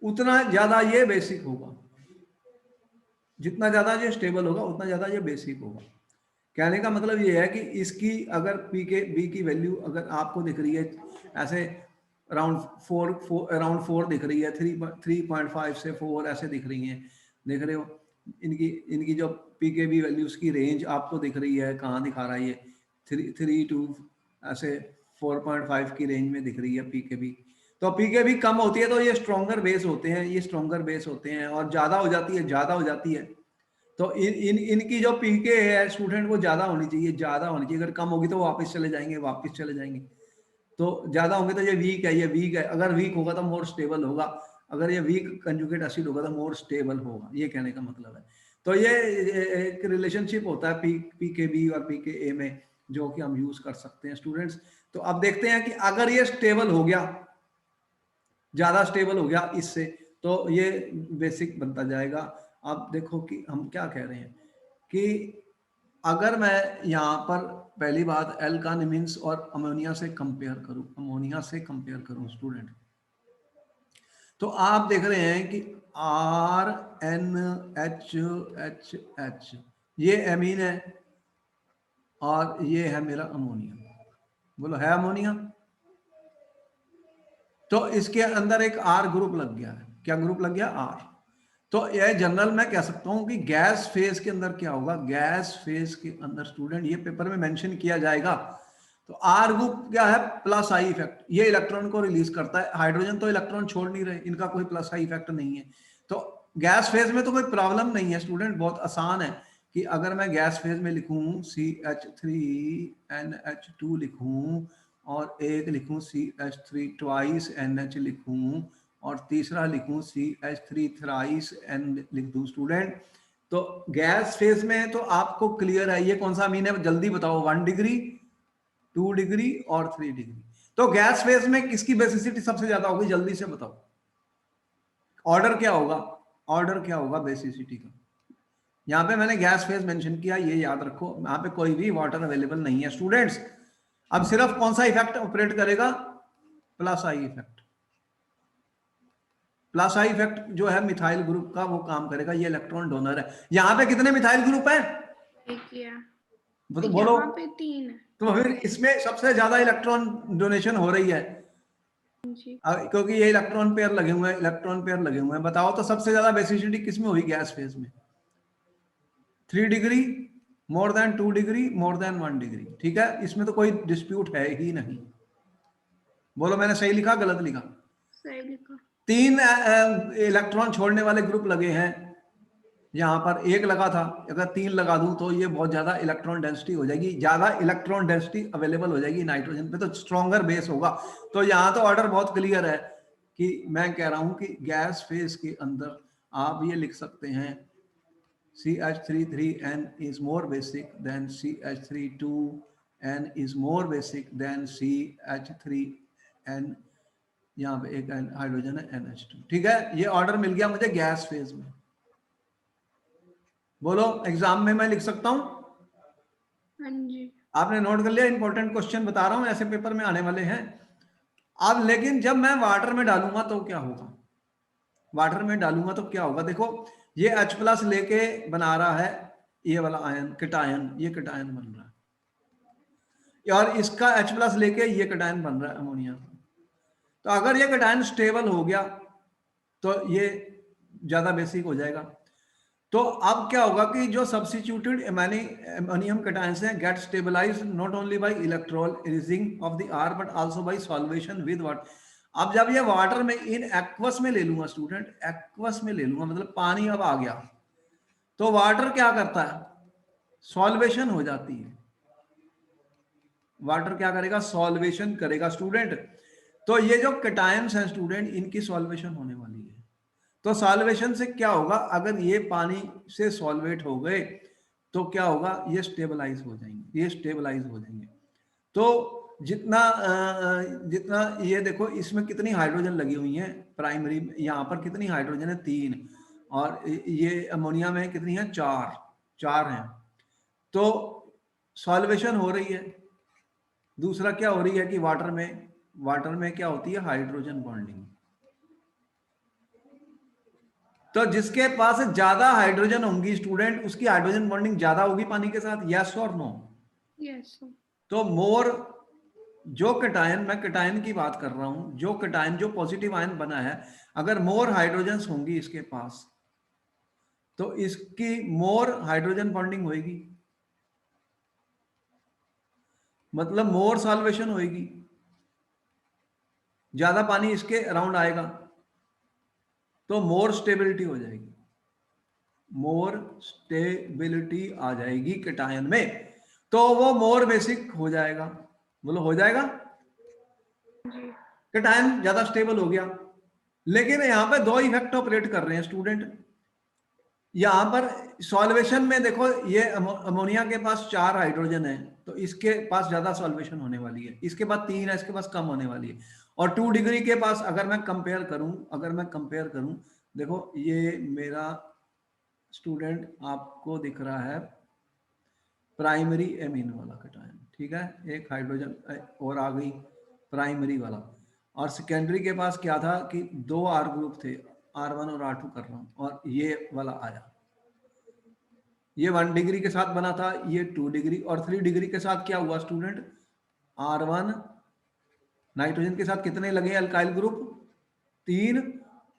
उतना ज्यादा ये बेसिक होगा, जितना ज्यादा ये स्टेबल होगा उतना ज्यादा ये बेसिक होगा। कहने का मतलब ये है कि इसकी अगर पी के बी की वैल्यू अगर आपको दिख रही है ऐसे अराउंड 4 दिख रही है, 3.5 से 4 ऐसे दिख रही हैं, देख रहे हो इनकी जो पी के बी वैल्यूज की रेंज आपको दिख रही है, कहाँ दिखा रहा है ये 3 to ऐसे 4.5 की रेंज में दिख रही है पी के बी। तो पी के बी कम होती है तो ये स्ट्रॉन्गर बेस होते हैं, ये स्ट्रॉन्गर बेस होते हैं, और ज्यादा हो जाती है, ज्यादा हो जाती है तो इनकी जो पीके है स्टूडेंट वो ज्यादा होनी चाहिए, ज्यादा होनी चाहिए। अगर कम होगी तो वापस चले जाएंगे, वापस चले जाएंगे। तो ज्यादा होंगे तो ये वीक है, ये वीक है। अगर वीक होगा तो मोर स्टेबल होगा, अगर ये वीक कंजुगेट एसिड होगा तो मोर स्टेबल होगा, ये कहने का मतलब है। तो ये एक रिलेशनशिप होता है पी के बी और पी के ए में, जो कि हम यूज कर सकते हैं स्टूडेंट्स। तो अब देखते हैं कि अगर ये स्टेबल हो गया, ज्यादा स्टेबल हो गया इससे, तो ये बेसिक बनता जाएगा। अब देखो कि हम क्या कह रहे हैं कि अगर मैं यहाँ पर पहली बात एल्कानिमिन्स और अमोनिया से कंपेयर करूं, अमोनिया से कंपेयर करूं स्टूडेंट, तो आप देख रहे हैं कि RNHHH ये एमीन है और ये है मेरा अमोनिया। बोलो है अमोनिया? तो इसके अंदर एक R ग्रुप लग गया है। क्या ग्रुप लग गया? R। तो यह जनरल मैं कह सकता हूं कि गैस फेज के अंदर क्या होगा, गैस फेज के अंदर स्टूडेंट ये पेपर में मेंशन किया जाएगा। तो आर ग्रुप क्या है? प्लस आई इफेक्ट, ये इलेक्ट्रॉन को रिलीज करता है। हाइड्रोजन तो इलेक्ट्रॉन छोड़ नहीं रहे, इनका कोई प्लस आई इफेक्ट नहीं है। तो गैस फेज में तो कोई प्रॉब्लम नहीं है स्टूडेंट, बहुत आसान है कि अगर मैं गैस फेज में लिखूं CH3NH2 लिखूं और एक लिखूं CH3 ट्वाइस NH लिखूं और तीसरा लिखूं CH3 थ्राइस N लिख दूं स्टूडेंट। तो गैस फेज में है तो आपको क्लियर है ये कौन सा मीन है, जल्दी बताओ। 1 डिग्री, 2 डिग्री और 3 डिग्री। तो गैस फेज में किसकी बेसिसिटी सबसे ज्यादा होगी, जल्दी से बताओ। ऑर्डर क्या होगा, ऑर्डर क्या होगा बेसिसिटी का। यहां पे मैंने गैस फेज मेंशन किया, ये याद रखो। यहां पे कोई भी वाटर अवेलेबल नहीं है स्टूडेंट्स। अब सिर्फ कौन सा इफेक्ट ऑपरेट करेगा, plus I effect. Plus I effect जो है मिथाइल ग्रुप का वो काम करेगा, ये इलेक्ट्रॉन डोनर है। यहां पे कितने मिथाइल ग्रुप है, देखिए तो बोलो। यहाँ पे 3 है। तो फिर इसमें सबसे ज्यादा इलेक्ट्रॉन डोनेशन हो रही है जी क्योंकि ये इलेक्ट्रॉन पेयर लगे हुए हैं, इलेक्ट्रॉन पेयर लगे हुए हैं। बताओ तो सबसे ज्यादा बेसिसिटी किसमें हुई गैस फेज में, 3 degree, more than 2 degree, more than 1 degree. ठीक है, इसमें तो कोई डिस्प्यूट है ही नहीं। बोलो मैंने सही लिखा गलत लिखा। सही लिखा। 3 इलेक्ट्रॉन छोड़ने वाले ग्रुप लगे हैं, यहां पर 1 लगा था, अगर 3 लगा दूं तो ये बहुत ज्यादा इलेक्ट्रॉन डेंसिटी हो जाएगी, ज्यादा इलेक्ट्रॉन डेंसिटी अवेलेबल हो जाएगी नाइट्रोजन पे, तो स्ट्रॉन्गर बेस होगा। तो यहां तो ऑर्डर बहुत क्लियर है कि मैं कह रहा हूं कि गैस फेज के अंदर आप ये लिख सकते हैं CH3 is more basic than CH3 is more basic than CH3 यहाँ पे एक हाइड्रोजन है NH2। ठीक है, ये ऑर्डर मिल गया मुझे गैस फेज में। बोलो एग्जाम में मैं लिख सकता हूं, हाँ जी आपने नोट कर लिया, इंपॉर्टेंट क्वेश्चन बता रहा हूं, ऐसे पेपर में आने वाले हैं। अब लेकिन जब मैं वाटर में डालूंगा तो क्या होगा, वाटर में डालूंगा तो क्या होगा। देखो ये H+ लेके बना रहा है ये वाला आयन, कटायन, ये कटायन बन रहा है, और इसका H+ लेके ये कटायन बन रहा है अमोनिया। तो अगर ये कटायन स्टेबल हो गया तो ये ज्यादा बेसिक हो जाएगा। तो अब क्या होगा कि जो सब्स्टिट्यूटेड अमोनियम कटायंस हैं get stabilised not only by electrolysing of the R but also by solvation with water. अब जब ये वाटर में इन एक्वस में ले लूंगा स्टूडेंट, एक्वस में ले लूंगा मतलब पानी अब आ गया, तो वाटर क्या करता है, सॉल्वेशन हो जाती है। वाटर क्या करेगा, सॉल्वेशन करेगा स्टूडेंट। तो ये जो कटायंस हैं स्टूडेंट, इनकी सॉल्वेशन होने वाली है। तो सॉल्वेशन से क्या होगा, अगर ये पानी से सॉल्वेट हो गए तो क्या होगा, ये स्टेबलाइज हो जाएंगे, ये स्टेबलाइज हो जाएंगे। तो जितना ये देखो इसमें कितनी हाइड्रोजन लगी हुई है प्राइमरी, यहाँ पर कितनी हाइड्रोजन है 3, और ये अमोनिया में कितनी है 4 हैं। तो सॉल्वेशन हो रही है। दूसरा क्या हो रही है कि वाटर में क्या होती है, हाइड्रोजन बॉन्डिंग। तो जिसके पास ज्यादा हाइड्रोजन होंगी स्टूडेंट, उसकी हाइड्रोजन बॉन्डिंग ज्यादा होगी पानी के साथ, यस और नो। यस तो मोर जो कटायन, मैं कटायन की बात कर रहा हूं, जो कटायन जो पॉजिटिव आयन बना है, अगर मोर हाइड्रोजन होंगी इसके पास तो इसकी मोर हाइड्रोजन बॉन्डिंग होगी, मतलब मोर सॉल्वेशन होगी, ज्यादा पानी इसके अराउंड आएगा तो मोर स्टेबिलिटी हो जाएगी, मोर स्टेबिलिटी आ जाएगी कटायन में, तो वो मोर बेसिक हो जाएगा। बोलो हो जाएगा, कटायन ज्यादा स्टेबल हो गया। लेकिन यहां पर 2 इफेक्ट ऑपरेट कर रहे हैं स्टूडेंट। यहां पर सॉल्वेशन में देखो ये अमोनिया के पास 4 हाइड्रोजन है, तो इसके पास ज्यादा सॉल्वेशन होने वाली है, इसके पास 3 है, इसके पास कम होने वाली है। और 2 डिग्री के पास अगर मैं कंपेयर करूं, देखो ये मेरा स्टूडेंट आपको दिख रहा है प्राइमरी एमीन वाला कटायन, ठीक है, एक हाइड्रोजन और आ गई प्राइमरी वाला, और सेकेंडरी के पास क्या था कि 2 R ग्रुप थे, R1 और R2 कर रहा हूं, और ये वाला आया, ये 1 डिग्री के साथ बना था, ये 2 डिग्री, और 3 डिग्री के साथ क्या हुआ स्टूडेंट, R1 नाइट्रोजन के साथ कितने लगे अल्काइल ग्रुप, 3,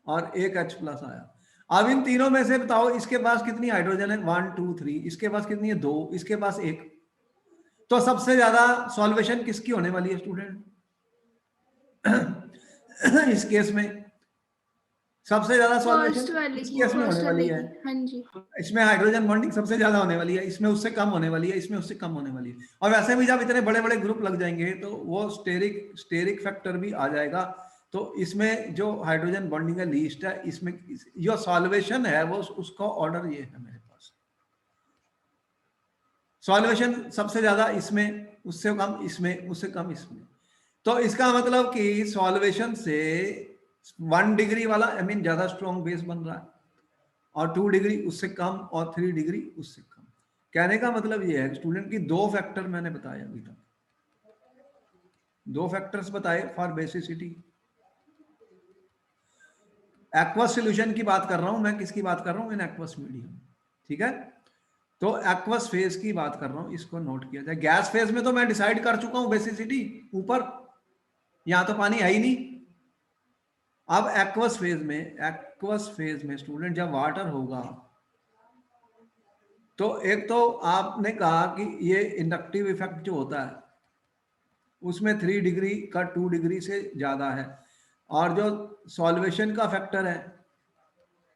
और एक H+ आया। अब इन तीनों में से बताओ इसके पास कितनी हाइड्रोजन है, 1 2 3, इसके पास कितनी है 2, इसके पास 1। तो सबसे ज्यादा सॉल्वेशन किसकी होने वाली है स्टूडेंट इस केस में, सबसे ज्यादा फर्स्ट सॉल्वेशन वाले इस की, केस में होने फर्स्ट वाली वाले है, की, हाँ जी। इसमें हाइड्रोजन बॉन्डिंग सबसे ज्यादा होने वाली है, इसमें उससे कम होने वाली है, इसमें उससे कम होने वाली है। और वैसे भी जब इतने बड़े बड़े ग्रुप लग जाएंगे तो वो स्टेरिक फैक्टर भी आ जाएगा। तो इसमें जो हाइड्रोजन बॉन्डिंग का लीस्ट है, इसमें जो सॉल्वेशन है वो उसका ऑर्डर ये है मेरे पास। सॉल्वेशन सबसे ज्यादा इसमें, उससे कम इसमें, उससे कम इसमें। तो इसका मतलब कि सॉल्वेशन से 1 डिग्री वाला एमीन ज्यादा स्ट्रॉन्ग बेस बन रहा है, और 2 डिग्री उससे कम, और 3 डिग्री उससे कम। कहने का मतलब ये है स्टूडेंट की 2 फैक्टर मैंने बताए अभी तक, 2 फैक्टर्स बताए फॉर बेसिसिटी। एक्वस सॉल्यूशन की बात कर रहा हूं मैं, किसकी बात कर रहा हूं, इन एक्वस मीडियम। ठीक है, तो एक्वस फेज की बात कर रहा हूं, इसको नोट किया जाए। गैस फेज में तो मैं डिसाइड कर चुका हूं बेसिसिटी ऊपर, यहां तो पानी है ही नहीं। अब एक्वस फेज में स्टूडेंट जब वाटर होगा, तो एक तो आपने कहा कि ये इंडक्टिव इफेक्ट जो होता है उसमें 3 डिग्री का 2 डिग्री से ज्यादा है, और जो सॉल्वेशन का फैक्टर है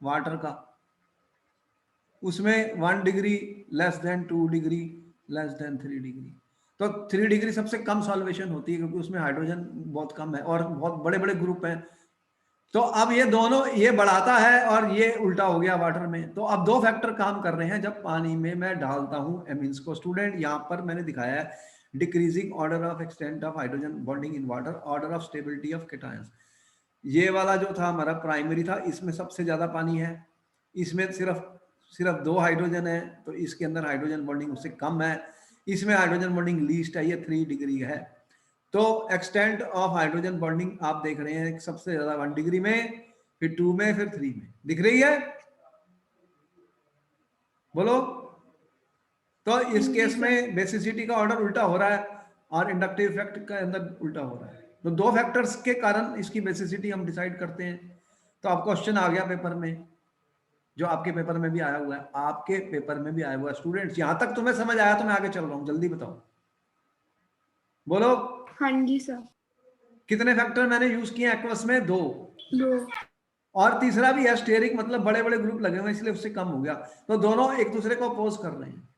वाटर का, उसमें 1 degree less than 2 degree less than 3 degree. तो 3 डिग्री सबसे कम सॉल्वेशन होती है, क्योंकि उसमें हाइड्रोजन बहुत कम है और बहुत बड़े बड़े ग्रुप हैं। तो अब ये दोनों, ये बढ़ाता है और ये उल्टा हो गया वाटर में। तो अब 2 फैक्टर काम कर रहे हैं जब पानी में मैं डालता हूं एमीन्स को। स्टूडेंट यहां पर मैंने दिखाया है decreasing order of extent of hydrogen bonding in water, order of stability of cations. ये वाला जो था हमारा प्राइमरी था, इसमें सबसे ज्यादा पानी है, इसमें सिर्फ सिर्फ 2 हाइड्रोजन है, तो इसके अंदर हाइड्रोजन बॉन्डिंग उससे कम है। इसमें हाइड्रोजन बॉन्डिंग लीस्ट है, ये 3 डिग्री है। तो एक्सटेंट ऑफ हाइड्रोजन बॉन्डिंग आप देख रहे हैं सबसे ज्यादा 1 डिग्री में, फिर 2 में, फिर 3 में दिख रही है, बोलो। तो इस केस में बेसिसिटी का ऑर्डर उल्टा हो रहा है और इंडक्टिव इफेक्ट का अंदर उल्टा हो रहा है। तो 2 फैक्टर्स के कारण इसकी बेसिसिटी हम डिसाइड करते हैं। तो अब क्वेश्चन आ गया पेपर में, जो आपके पेपर में भी आया हुआ है, आपके पेपर में भी आया हुआ है। स्टूडेंट्स यहां तक तुम्हें समझ आया तो मैं आगे चल रहा हूं, जल्दी बताओ, बोलो। हाँ जी सर। कितने फैक्टर मैंने यूज किए एक्वस में? 2। 2। और तीसरा भी है स्टेरिक, मतलब बड़े बड़े ग्रुप लगे हुए इसलिए उससे कम हो गया। तो दोनों एक दूसरे को अपोज कर रहे हैं,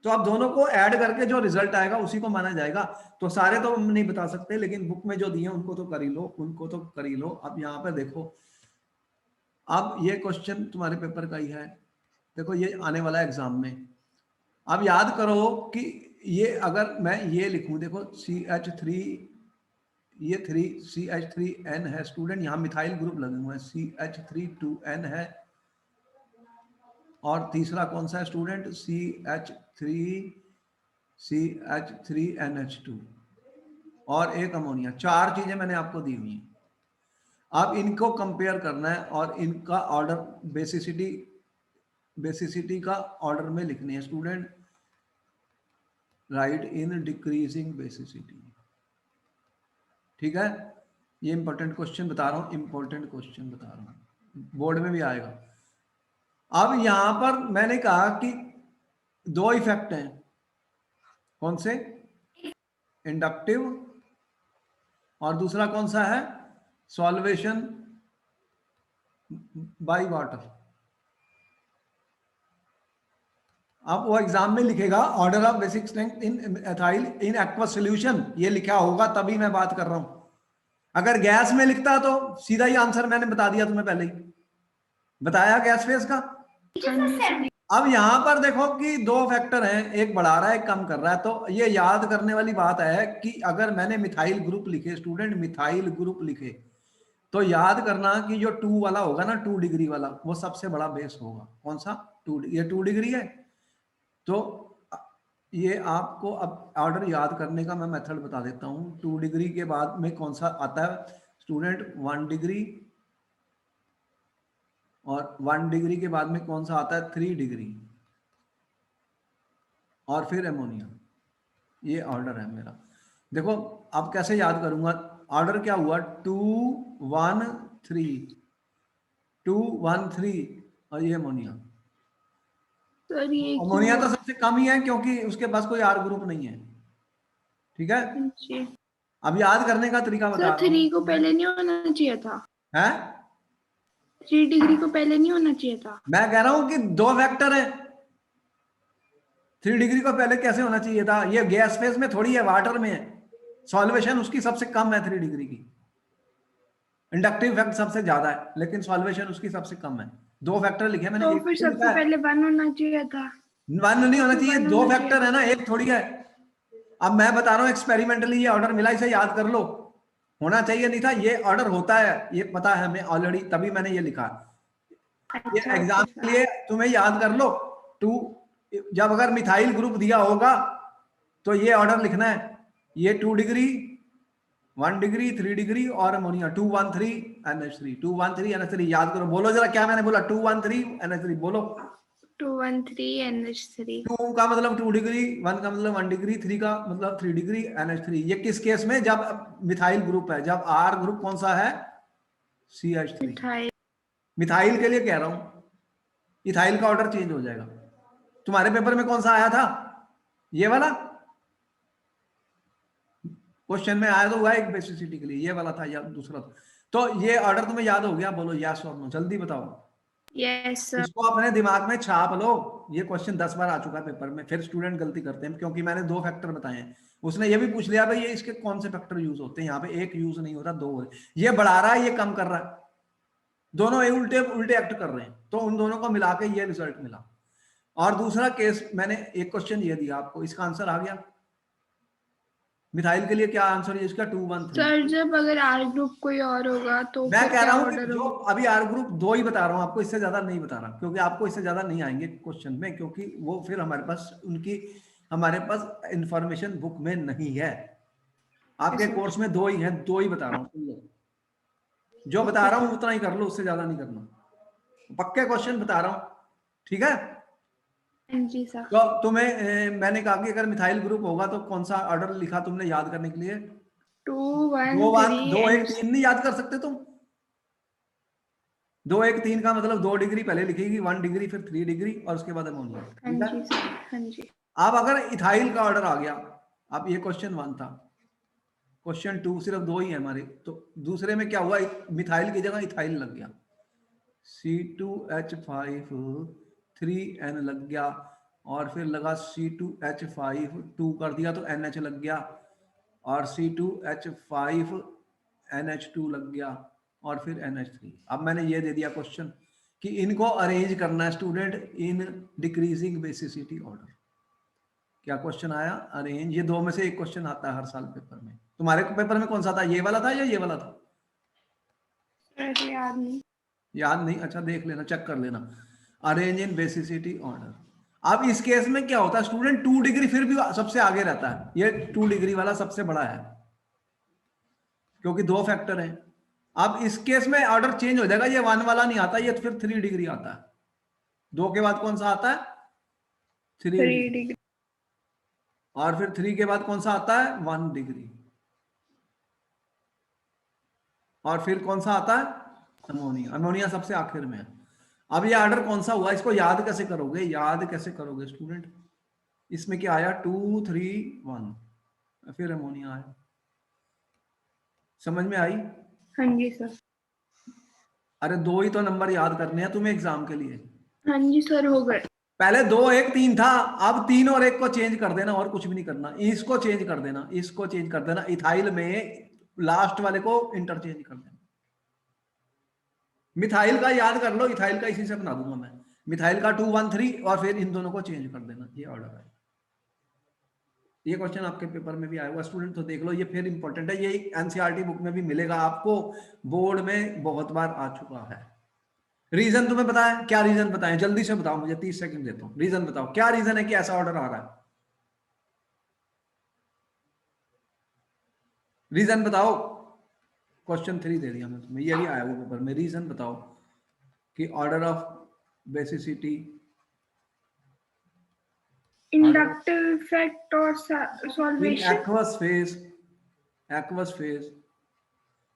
तो अब दोनों को ऐड करके जो रिजल्ट आएगा उसी को माना जाएगा। तो सारे तो हम नहीं बता सकते, लेकिन बुक में जो दिए उनको तो कर ही लो, उनको तो कर ही लो। अब यहाँ पे देखो, अब ये क्वेश्चन तुम्हारे पेपर का ही है, देखो ये आने वाला एग्जाम में। अब याद करो कि ये अगर मैं ये लिखूं, देखो CH3, ये 3CH3N है स्टूडेंट, यहाँ मिथाइल ग्रुप लगे हुए हैं, CH32N है, और तीसरा कौन सा है स्टूडेंट? CH3NH2, और एक अमोनिया। 4 चीजें मैंने आपको दी हुई हैं। अब इनको कंपेयर करना है और इनका ऑर्डर बेसिसिटी का ऑर्डर में लिखनी है student. Right in decreasing basicity. ठीक है, ये इंपॉर्टेंट क्वेश्चन बता रहा हूं, इंपॉर्टेंट क्वेश्चन बता रहा हूं, बोर्ड में भी आएगा। अब यहां पर मैंने कहा कि 2 इफेक्ट हैं, कौन से? इंडक्टिव, और दूसरा कौन सा है? Solvation by water. अब वो एग्जाम में लिखेगा order of basic strength in ethyl in aqueous solution, ये लिखा होगा, तभी मैं बात कर रहा हूं। अगर गैस में लिखता तो सीधा ही आंसर मैंने बता दिया तुम्हें, पहले ही बताया गैस फेज का। अब यहां पर देखो कि 2 फैक्टर हैं, एक बढ़ा रहा है एक कम कर रहा है। तो ये याद करने वाली बात है कि अगर मैंने मिथाइल ग्रुप लिखे स्टूडेंट, मिथाइल ग्रुप लिखे, तो याद करना कि जो 2 वाला होगा ना, 2 डिग्री वाला, वो सबसे बड़ा बेस होगा। कौन सा? 2, ये 2 डिग्री है। तो ये आपको अब ऑर्डर याद करने का मैं मेथड बता देता हूं। 2 डिग्री के बाद में कौन सा आता है स्टूडेंट? 1 डिग्री, और 1 डिग्री के बाद में कौन सा आता है? 3 डिग्री, और फिर एमोनिया। ये ऑर्डर है मेरा। देखो अब कैसे याद करूंगा, ऑर्डर क्या हुआ? 2 1 3, 2 1 3, और ये अमोनिया। सर ये अमोनिया क्यों तो हुआ? सबसे कम ही है क्योंकि उसके पास कोई आर ग्रुप नहीं है। ठीक है, जी अब याद करने का तरीका बता सर, रहा 3 को हूं। पहले नहीं होना चाहिए था। है 3 डिग्री को पहले नहीं होना चाहिए था। मैं कह रहा हूं कि दो फैक्टर है, 3 डिग्री को पहले कैसे होना चाहिए था? ये गैस फेज में थोड़ी है, वाटर में है, सॉल्वेशन उसकी सबसे कम है 3 डिग्री की, इंडक्टिव इफेक्ट सबसे ज्यादा है लेकिन सॉल्वेशन उसकी सबसे कम है। दो फैक्टर लिखे मैंने, तो एक फिर तो लिखा सबसे है पहले 1 होना चाहिए था। 1 नहीं तो होना फिर चाहिए, 1 दो होना चाहिए फैक्टर है था। ना, एक थोड़ी है। अब मैं बता रहा हूं एक्सपेरिमेंटली ये ऑर्डर मिला, इसे याद कर लो। होना चाहिए नहीं था, ये ऑर्डर होता है, ये पता है हमें ऑलरेडी, तभी मैंने ये लिखा। ये अच्छा एग्जाम ओके के सर। लिए तुम्हें याद कर लो। टू, जब अगर मिथाइल ग्रुप दिया होगा तो ये ऑर्डर लिखना है, ये 2 डिग्री, 1 डिग्री, 3 डिग्री और अमोनिया 213 NH3, 213 NH3 याद करो। बोलो जरा क्या मैंने बोला, 213 NH3 बोलो। 213 NH3। 2 का मतलब 2 डिग्री, 1 का मतलब 1 डिग्री, 3 का मतलब 3 डिग्री NH3। ये किस केस में? जब मिथाइल ग्रुप है, जब R ग्रुप कौन सा है? CH3। मिठाई। मिथाइल के लिए कह रहा हूं, इथाइल का ऑर्डर चेंज हो जाएगा। तुम्हारे पेपर में कौन सा आया था? ये वाला क्वेश्चन में आया तो हुआ एक बेसिसिटी के लिए, ये वाला था या दूसरा था? तो ये ऑर्डर तुम्हें याद हो गया? बोलो यस और नो, जल्दी बताओ। Yes sir. इसको अपने दिमाग में छाप लो, ये क्वेश्चन 10 बार आ चुका है पेपर में, फिर स्टूडेंट गलती करते हैं क्योंकि मैंने दो फैक्टर बताए हैं। उसने ये भी पूछ लिया भाई ये इसके कौन से फैक्टर यूज होते हैं, यहाँ पे एक यूज नहीं होता, दो। ये बढ़ा रहा है, ये कम कर रहा है, दोनों उल्टे उल्टे एक्ट कर रहे हैं, तो उन दोनों को मिला के ये रिजल्ट मिला। और दूसरा केस मैंने एक क्वेश्चन ये दिया आपको, इसका आंसर आ गया। मिथाइल के लिए क्या आंसर है इसका? 213। सर जब अगर आर ग्रुप कोई और होगा तो मैं फिर कह क्या रहा हूं कि ऑर्डर जो होगा? अभी आर ग्रुप दो ही बता रहा हूं आपको, इससे ज्यादा नहीं बता रहा, क्योंकि आपको इससे ज्यादा नहीं आएंगे क्वेश्चन में, क्योंकि वो फिर हमारे पास इंफॉर्मेशन बुक में नहीं है। आपके सर कोर्स में दो ही है, दो ही बता रहा हूं, जो बता रहा हूं उतना ही कर लो, उससे ज्यादा नहीं करना, पक्के क्वेश्चन बता रहा हूं, ठीक है? जी सर। तो तुम्हें मैंने कहा कि अगर मिथाइल ग्रुप होगा तो कौन सा ऑर्डर लिखा तुमने याद करने के लिए? 213 दो एक NH। तीन नहीं याद कर सकते तुम? 213 का मतलब 2 डिग्री पहले लिखेगी, 1 डिग्री फिर 3 डिग्री और उसके बाद अमोनिया, हाँ ठीक है? जी सर। हाँ जी। अब अगर इथाइल का ऑर्डर आ गया, अब ये क्वेश्चन 1 था, क्वेश्चन 2 सिर्फ दो ही है हमारे, तो दूसरे में क्या हुआ? मिथाइल की जगह इथाइल लग गया, C2H5 3N लग गया, और फिर लगा C2H5 2 कर दिया तो NH लग गया, और C2H5 NH2 लग गया, और फिर NH3। अब मैंने ये दे दिया क्वेश्चन कि इनको अरेंज करना है student in decreasing basicity order. क्या क्वेश्चन आया? अरेंज। ये दो में से एक क्वेश्चन आता है हर साल पेपर में। तुम्हारे पेपर में कौन सा था, ये वाला था या ये वाला था? ऐसे याद नहीं। याद नहीं? अच्छा देख लेना, चेक कर लेना, अरेंज इन बेसिसिटी ऑर्डर। अब इस केस में क्या होता है स्टूडेंट, 2 डिग्री फिर भी सबसे आगे रहता है, ये 2 डिग्री वाला सबसे बड़ा है क्योंकि दो फैक्टर हैं। अब इस केस में ऑर्डर चेंज हो जाएगा, ये 1 वाला नहीं आता, ये फिर 3 डिग्री आता है। 2 के बाद कौन सा आता है? 3 3 डिग्री। डिग्री। और फिर 3 के बाद कौन सा आता है? 1 डिग्री। और फिर कौन सा आता है? अमोनिया। अमोनिया सबसे आखिर में है। अब ये ऑर्डर कौन सा हुआ, इसको याद कैसे करोगे? याद कैसे करोगे स्टूडेंट? इसमें क्या आया? 2 3 1, फिर अमोनिया आया। समझ में आई? हाँ जी सर। अरे दो ही तो नंबर याद करने हैं तुम्हें एग्जाम के लिए। हाँ जी सर हो गए। पहले 2 1 3 था, अब 3 और 1 को चेंज कर देना, और कुछ भी नहीं करना। इसको चेंज कर देना, इसको चेंज कर देना, इथाइल में लास्ट वाले को इंटरचेंज कर देना। मिथाइल का याद कर लो, इथाइल का इसी से बना दूंगा मैं। मिथाइल का 213 और फिर इन दोनों को चेंज कर देना, ये ऑर्डर है। ये क्वेश्चन आपके पेपर में भी आया हुआ स्टूडेंट, तो देख लो, ये फिर इंपॉर्टेंट है, ये एनसीईआरटी बुक में भी मिलेगा आपको, बोर्ड में बहुत बार आ चुका है। रीजन तुम्हें पता है? क्या रीजन बताएं, जल्दी से बताओ मुझे, 30 सेकंड देता हूं। रीजन बताओ, क्या रीजन है कि ऐसा ऑर्डर आ रहा है? रीजन बताओ। क्वेश्चन 3 दे दिया मैं तुम्हें, ये भी आया हुआ पेपर में। रीजन बताओ कि order of basicity, inductive effect और इन सॉल्वेशन। एक्वस फेज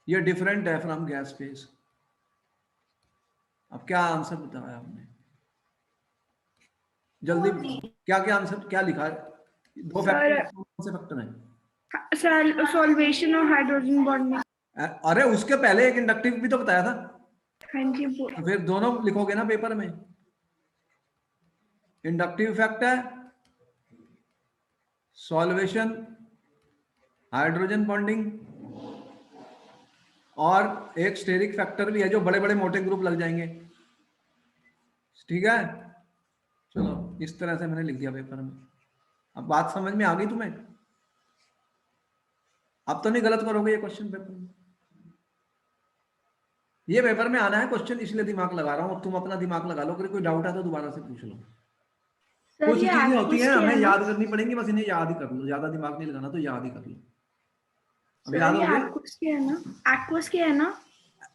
ये डिफरेंट है फ्रॉम गैस फेज। अब क्या आंसर बताया आपने? जल्दी बताओ, क्या क्या आंसर क्या लिखा है? दो फैक्टर सर कौन से फैक्टर हैं? सॉल्वेशन और हाइड्रोजन बॉन्डिंग। अरे उसके पहले एक इंडक्टिव भी तो बताया था। हाँ जी तो फिर दोनों लिखोगे ना पेपर में। इंडक्टिव इफेक्ट है, सॉल्वेशन, हाइड्रोजन बॉन्डिंग, और एक स्टेरिक फैक्टर भी है जो बड़े बड़े मोटे ग्रुप लग जाएंगे। ठीक है, चलो इस तरह से मैंने लिख दिया पेपर में। अब बात समझ में आ गई तुम्हें? अब तो नहीं गलत करोगे ये क्वेश्चन पेपर में? ये पेपर में आना है क्वेश्चन, इसलिए दिमाग लगा रहा हूं। अब तुम अपना दिमाग लगा लो, अगर कोई डाउट है तो दोबारा से पूछ लो। सर। कुछ ये चीजें होती हैं एक्वस क्या हमें है ना? याद करनी पड़ेंगी, बस इन्हें याद ही कर लो, ज्यादा दिमाग नहीं लगाना, तो याद ही कर लो। अब सर याद ये हो गया? एक्वस क्या है ना? एक्वस क्या है ना?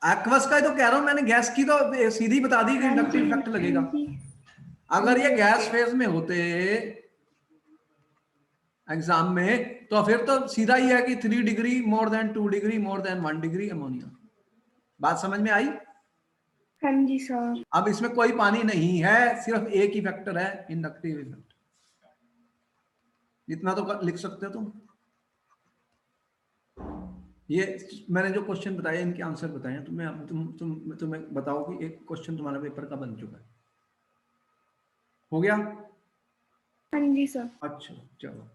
एक्वस का ही तो कह रहा हूं मैंने, गैस की तो सीधी बता दी कि हाँ इंडक्टिव जी इफेक्ट हाँ लगेगा। जी हाँ अगर ये जी, गैस ओके। फेज में होते एग्जाम में तो फिर तो सीधा ही है कि 3 degree more than 2 degree more than 1 degree ammonia. बात समझ में आई? हाँ जी सर। अब इसमें कोई पानी नहीं है, सिर्फ एक ही फैक्टर है, इंडक्टिव इफेक्ट। इतना तो लिख सकते हो तुम। ये मैंने जो क्वेश्चन बताए इनके आंसर बताए हैं तुम्हें। तुम्हें बताओ कि एक क्वेश्चन तुम्हारा पेपर का बन चुका है। हो गया? हाँ जी सर। अच्छा चलो,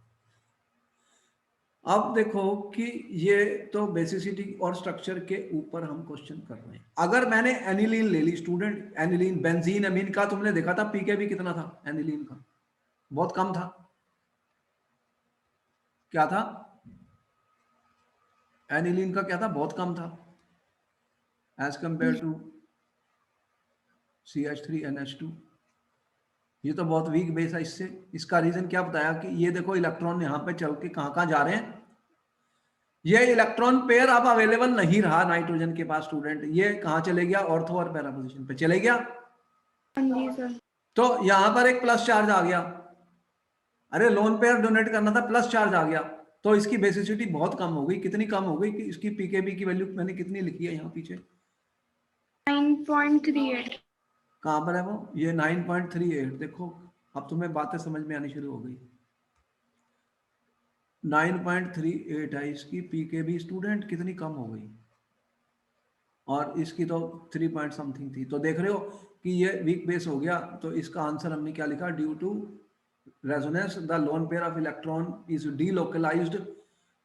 अब देखो कि ये तो बेसिसिटी और स्ट्रक्चर के ऊपर हम क्वेश्चन कर रहे हैं। अगर मैंने एनिलीन ले ली स्टूडेंट, एनिलीन, बेंजीन, अमीन का तुमने देखा था पीकेबी कितना था एनिलीन का? बहुत कम था। क्या था? एनिलीन का क्या था? बहुत कम था एज कंपेयर टू CH3NH2। ये तो बहुत वीक बेस है इससे। इसका रीजन क्या बताया कि ये देखो इलेक्ट्रॉन यहाँ पे चल के कहाँ कहाँ जा रहे हैं। ये इलेक्ट्रॉन पेयर अब अवेलेबल नहीं रहा नाइट्रोजन के पास स्टूडेंट, ये कहाँ चले गया? ऑर्थो और पैरा पोजीशन पे चले गया। हाँ जी सर। तो यहां पर एक प्लस चार्ज आ गया। अरे लोन पेयर डोनेट करना था, प्लस चार्ज आ गया, तो इसकी बेसिसिटी बहुत कम हो गई। कितनी कम हो गई कि इसकी पीकेबी की वैल्यू मैंने कितनी लिखी है यहाँ पीछे? 9.38। कहां पर है वो? ये 9.38। देखो अब तुम्हें बातें समझ में आनी शुरू हो गई। 9.38 है इसकी पीकेबी स्टूडेंट, कितनी कम हो गई। और इसकी तो 3 पॉइंट समथिंग थी। तो देख रहे हो कि ये वीक बेस हो गया। तो इसका आंसर हमने क्या लिखा? Due to resonance the lone pair of electron is delocalised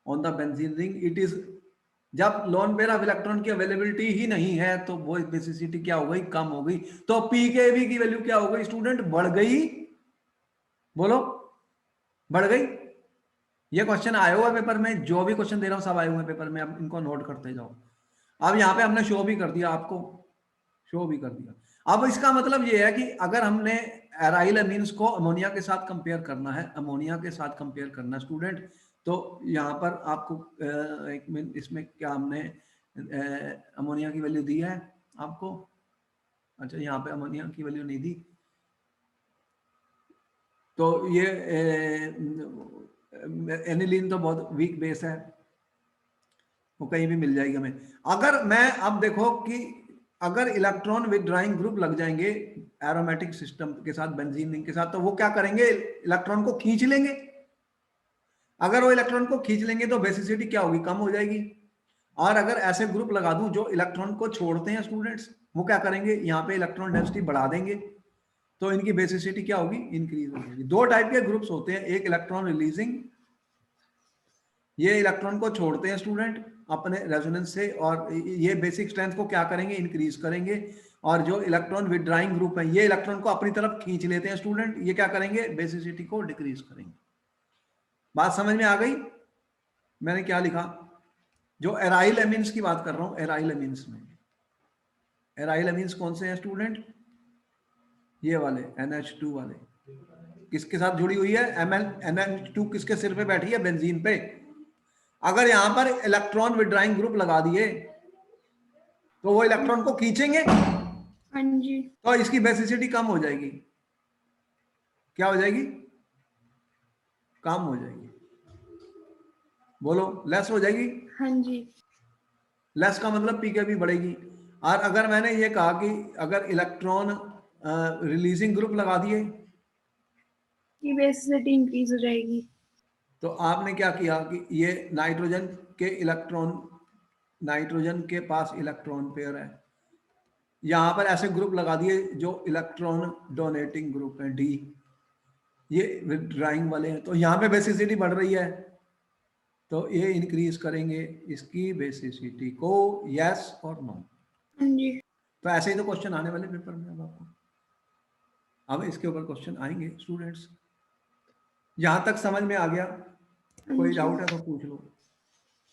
on the benzene ring. It is, जब लोन पेयर ऑफ इलेक्ट्रॉन की अवेलेबिलिटी ही नहीं है तो वो बेसिसिटी क्या हो गई? कम हो गई। तो पीकेबी की वैल्यू क्या हो गई स्टूडेंट? बढ़ गई। बोलो, बढ़ गई। ये क्वेश्चन आए हुए पेपर में, जो भी क्वेश्चन दे रहा हूं सब आए हुए पेपर में, अब इनको नोट करते जाओ। अब यहाँ पे हमने शो भी कर दिया आपको, शो भी कर दिया। अब इसका मतलब ये है कि अगर हमने एराइल अमीन्स को अमोनिया के साथ कंपेयर करना है, अमोनिया के साथ कंपेयर करना है स्टूडेंट, तो यहाँ पर आपको एक मिनट, इसमें क्या हमने अमोनिया की वैल्यू दी है आपको? अच्छा, यहाँ पे अमोनिया की वैल्यू नहीं दी। तो ये एनिलीन तो बहुत वीक बेस है, वो कहीं भी मिल जाएगी हमें। अगर मैं अब देखो कि अगर इलेक्ट्रॉन विदड्राइंग ग्रुप लग जाएंगे एरोमेटिक सिस्टम के साथ, बेंजीन रिंग के साथ, तो वो क्या करेंगे? इलेक्ट्रॉन को खींच लेंगे। अगर वो इलेक्ट्रॉन को खींच लेंगे तो बेसिसिटी क्या होगी? कम हो जाएगी। और अगर ऐसे ग्रुप लगा दूं जो इलेक्ट्रॉन को छोड़ते हैं स्टूडेंट्स, वो क्या करेंगे? यहाँ पे इलेक्ट्रॉन डेंसिटी बढ़ा देंगे, तो इनकी बेसिसिटी क्या होगी? इंक्रीज हो जाएगी। दो टाइप के ग्रुप्स होते हैं, एक इलेक्ट्रॉन रिलीजिंग, ये इलेक्ट्रॉन को छोड़ते हैं स्टूडेंट अपने रेजोनेंस से, और ये बेसिक स्ट्रेंथ को क्या करेंगे? इंक्रीज करेंगे। और जो इलेक्ट्रॉन विदड्राइंग ग्रुप है, ये इलेक्ट्रॉन को अपनी तरफ खींच लेते हैं स्टूडेंट, ये क्या करेंगे? बेसिसिटी को डिक्रीज करेंगे। बात समझ में आ गई? मैंने क्या लिखा? जो एराइल एमीन्स की बात कर रहा हूं, एराइल एमीन्स में, एराइल एमीन्स कौन से हैं स्टूडेंट? ये वाले NH2 वाले। किसके साथ जुड़ी हुई है? NH2 किसके सिर पे बैठी है? बेंजीन पे। अगर यहां पर इलेक्ट्रॉन विदड्राइंग ग्रुप लगा दिए तो वो इलेक्ट्रॉन को खींचेंगे, हाँ जी। तो इसकी बेसिसिटी कम हो जाएगी। क्या हो जाएगी? कम हो जाएगी। बोलो, लेस हो जाएगी। हाँ जी। लेस का मतलब पीकेबी बढ़ेगी। और अगर मैंने ये कहा कि अगर इलेक्ट्रॉन रिलीजिंग ग्रुप लगा दिए ये बेसिसिटी इंक्रीज हो जाएगी। तो आपने क्या किया कि ये नाइट्रोजन के इलेक्ट्रॉन, नाइट्रोजन के पास इलेक्ट्रॉन पेयर है, यहाँ पर ऐसे ग्रुप लगा दिए जो इलेक्ट्रॉन डोनेटिंग ग्रुप है, डी, ये विथड्राइंग वाले हैं, तो यहाँ पे बेसिसिटी बढ़ रही है, तो ये इंक्रीज करेंगे इसकी बेसिसिटी को, यस और नो। हाँ जी। तो ऐसे ही तो क्वेश्चन आने वाले पेपर में। अब आपको अब इसके ऊपर क्वेश्चन आएंगे स्टूडेंट्स। यहाँ तक समझ में आ गया? हाँ कोई जी। डाउट है तो पूछ लो।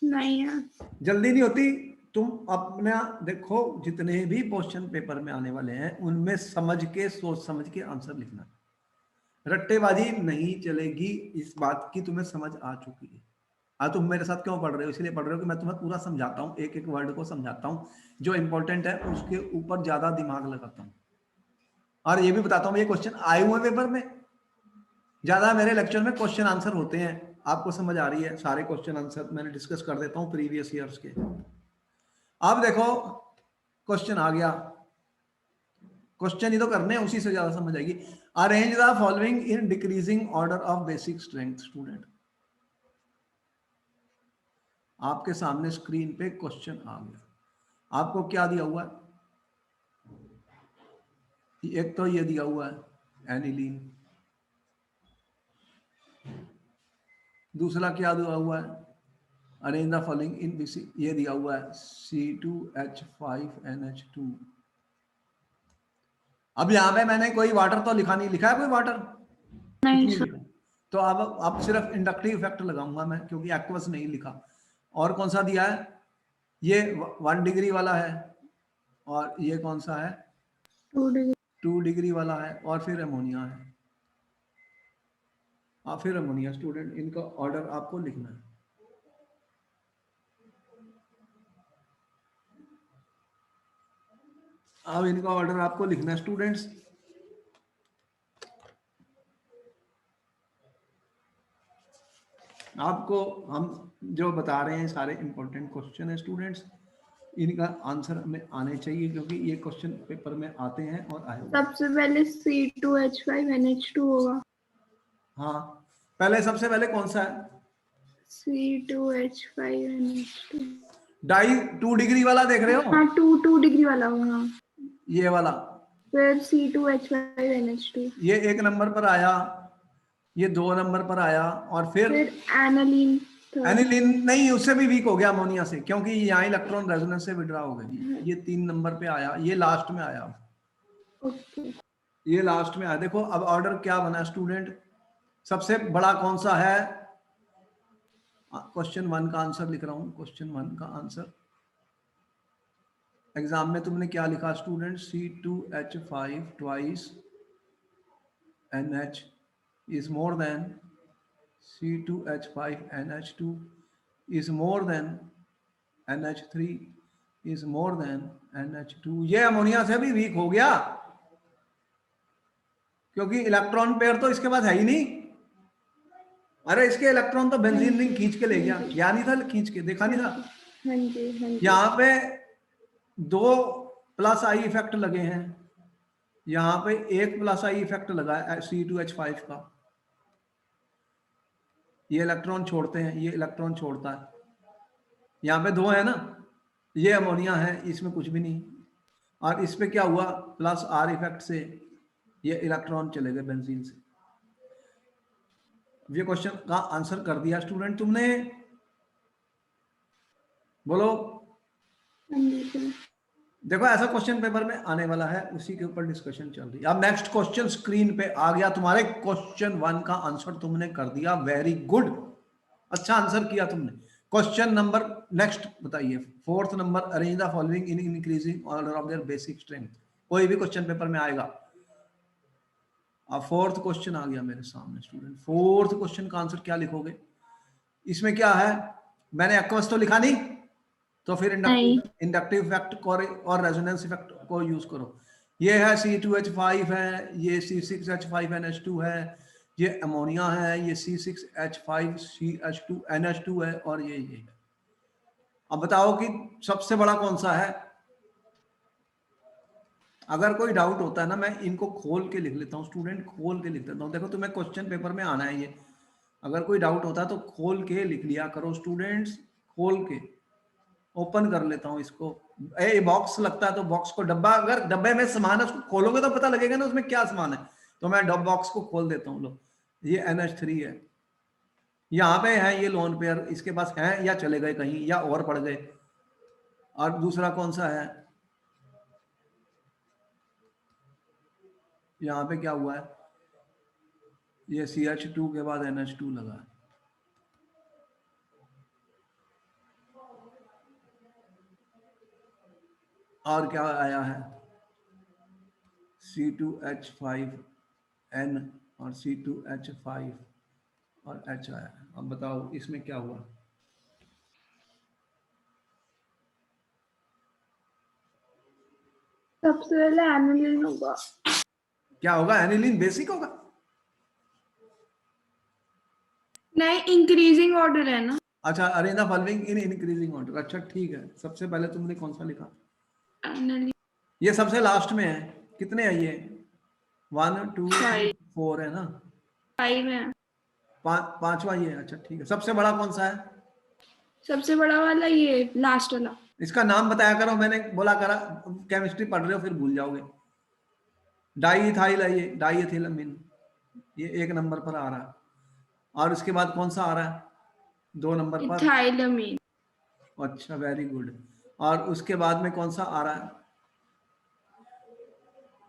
नहीं यार, जल्दी नहीं होती, तुम अपना देखो, जितने भी क्वेश्चन पेपर में आने वाले हैं उनमें समझ के, सोच समझ के आंसर लिखना। रट्टेबाजी नहीं चलेगी, इस बात की तुम्हें समझ आ चुकी है। आज तुम मेरे साथ क्यों पढ़ रहे हो? इसलिए पढ़ रहे हो कि मैं तुम्हें पूरा समझाता हूँ, एक एक वर्ड को समझाता हूँ, जो इंपॉर्टेंट है उसके ऊपर ज्यादा दिमाग लगाता हूँ, और ये भी बताता हूँ ये क्वेश्चन आए हुए पेपर में। ज्यादा मेरे लेक्चर में क्वेश्चन आंसर होते हैं, आपको समझ आ रही है? सारे क्वेश्चन आंसर मैंने डिस्कस कर देता हूँ प्रीवियस ईयर्स के। अब देखो क्वेश्चन आ गया, क्वेश्चन ही तो करने हैं, उसी से ज्यादा समझ आएगी। Arrange the following in decreasing order of basic strength. Student, आपके सामने स्क्रीन पे क्वेश्चन आ गया, आपको क्या दिया हुआ है? एक तो ये दिया हुआ है एनिलीन, दूसरा क्या दिया हुआ है? Arrange the following in BC, ये दिया हुआ है C2H5NH2। अब यहाँ पे मैंने कोई वाटर तो लिखा नहीं, लिखा है कोई वाटर? नहीं कुछ नहीं सर। लिखा। तो अब सिर्फ इंडक्टिव इफेक्ट लगाऊंगा मैं, क्योंकि एक्वस नहीं लिखा। और कौन सा दिया है? ये 1 डिग्री वाला है, और ये कौन सा है? 2 डिग्री। 2 डिग्री वाला है, और फिर अमोनिया है। फिर अमोनिया। स्टूडेंट, इनका ऑर्डर आपको लिखना है। अब इनका ऑर्डर आपको लिखना है स्टूडेंट्स। आपको हम जो बता रहे हैं सारे इंपॉर्टेंट क्वेश्चन है स्टूडेंट्स, इनका आंसर हमें आने चाहिए, क्योंकि ये क्वेश्चन पेपर में आते हैं और आए हुए हैं। सबसे पहले C2H5NH2 होगा। हाँ, पहले सबसे पहले कौन सा है? C2H5NH2। डाई 2 डिग्री वाला देख रहे हो? हाँ, 2 डिग्री वाला होगा। हाँ। ये वाला, फिर C2H5NH2। ये 1 नंबर पर आया, ये 2 नंबर पर आया, और फिर एनालीन। एनिलीन नहीं, उससे भी वीक हो गया अमोनिया से, क्योंकि यहाँ इलेक्ट्रॉन रेजोनेंस से विड्रॉ हो गई। ये 3 नंबर पे आया, ये लास्ट में आया। ओके। ये लास्ट में आया। देखो अब ऑर्डर क्या बना स्टूडेंट, सबसे बड़ा कौन सा है? क्वेश्चन 1 का आंसर लिख रहा हूं। क्वेश्चन 1 का आंसर एग्जाम में तुमने क्या लिखा student? C2H5 twice NH is more than C2H5NH2 is more than NH3 is more than NH2। ये अमोनिया से भी वीक हो गया, क्योंकि इलेक्ट्रॉन पेयर तो इसके पास है ही नहीं। अरे इसके इलेक्ट्रॉन तो बेंजीन रिंग खींच के ले गया, या नहीं था? खींच के देखा नहीं था? हाँ जी, हाँ जी। यहाँ पे 2 प्लस आई इफेक्ट लगे हैं, यहाँ पे 1 प्लस आई इफेक्ट लगा है C2H5 का। ये इलेक्ट्रॉन छोड़ते हैं, ये इलेक्ट्रॉन छोड़ता है। यहाँ पे 2 है ना, ये अमोनिया है, इसमें कुछ भी नहीं। और इस पे क्या हुआ? प्लस R इफेक्ट से ये इलेक्ट्रॉन चले गए बेंजीन से। ये क्वेश्चन का आंसर कर दिया स्टूडेंट तुमने? बोलो। हाँ जी सर। देखो ऐसा क्वेश्चन पेपर में आने वाला है, उसी के ऊपर डिस्कशन चल रही है। अब नेक्स्ट क्वेश्चन स्क्रीन पे आ गया तुम्हारे। क्वेश्चन 1 का आंसर तुमने कर दिया, वेरी गुड, अच्छा आंसर किया तुमने। क्वेश्चन नंबर नेक्स्ट बताइए, 4th number, arrange the following in increasing order of their basic strength. कोई भी क्वेश्चन पेपर में आएगा। अब 4th क्वेश्चन आ गया मेरे सामने स्टूडेंट। 4th क्वेश्चन का आंसर क्या लिखोगे? इसमें क्या है? मैंने एक्वस तो लिखा नहीं, तो फिर इंडक्टिव इफेक्ट और रेजोनेंस इफेक्ट को यूज करो। ये है C2H5 है, ये C6H5NH2 है, ये अमोनिया है, ये C6H5CH2NH2 है, और ये है। अब बताओ कि सबसे बड़ा कौन सा है? अगर कोई डाउट होता है ना, मैं इनको खोल के लिख लेता हूँ स्टूडेंट, खोल के लिख देता हूँ। देखो तुम्हें क्वेश्चन पेपर में आना है ये, अगर कोई डाउट होता है तो खोल के लिख लिया करो स्टूडेंट्स, खोल के। ओपन कर लेता हूँ इसको, ये बॉक्स लगता है तो बॉक्स को, डब्बा अगर डब्बे में सामान है उसको खोलोगे तो पता लगेगा ना उसमें क्या सामान है। तो मैं डब बॉक्स को खोल देता हूँ। लो ये NH3 है, यहाँ पे है ये लोन पेयर, इसके पास है या चले गए कहीं या और पड़ गए। और दूसरा कौन सा है, यहाँ पे क्या हुआ है, ये CH2 के बाद NH2 लगा है। और क्या आया है, C2H5N और C2H5 और H आया है। अब बताओ इसमें क्या हुआ। सबसे पहले एनिलीन होगा। क्या होगा, एनिलीन बेसिक होगा। नहीं, इंक्रीजिंग ऑर्डर है ना। अच्छा, Arena following in increasing order, अच्छा ठीक है। सबसे पहले तुमने कौन सा लिखा, एनिलीन ये सबसे लास्ट में है। कितने है ये, 1 2 3 4 है ना, 5 है। पांचवा ये है, अच्छा ठीक है। सबसे बड़ा कौन सा है, सबसे बड़ा वाला ये लास्ट वाला। इसका नाम बताया करो, मैंने बोला करा केमिस्ट्री पढ़ रहे हो फिर भूल जाओगे। डाईइथाइल है ये, डाईइथिलामीन, ये 1 नंबर पर आ रहा है। और उसके बाद कौन सा आ रहा है 2 नंबर पर, इथाइलामीन। अच्छा वेरी गुड। और उसके बाद में कौन सा आ रहा है,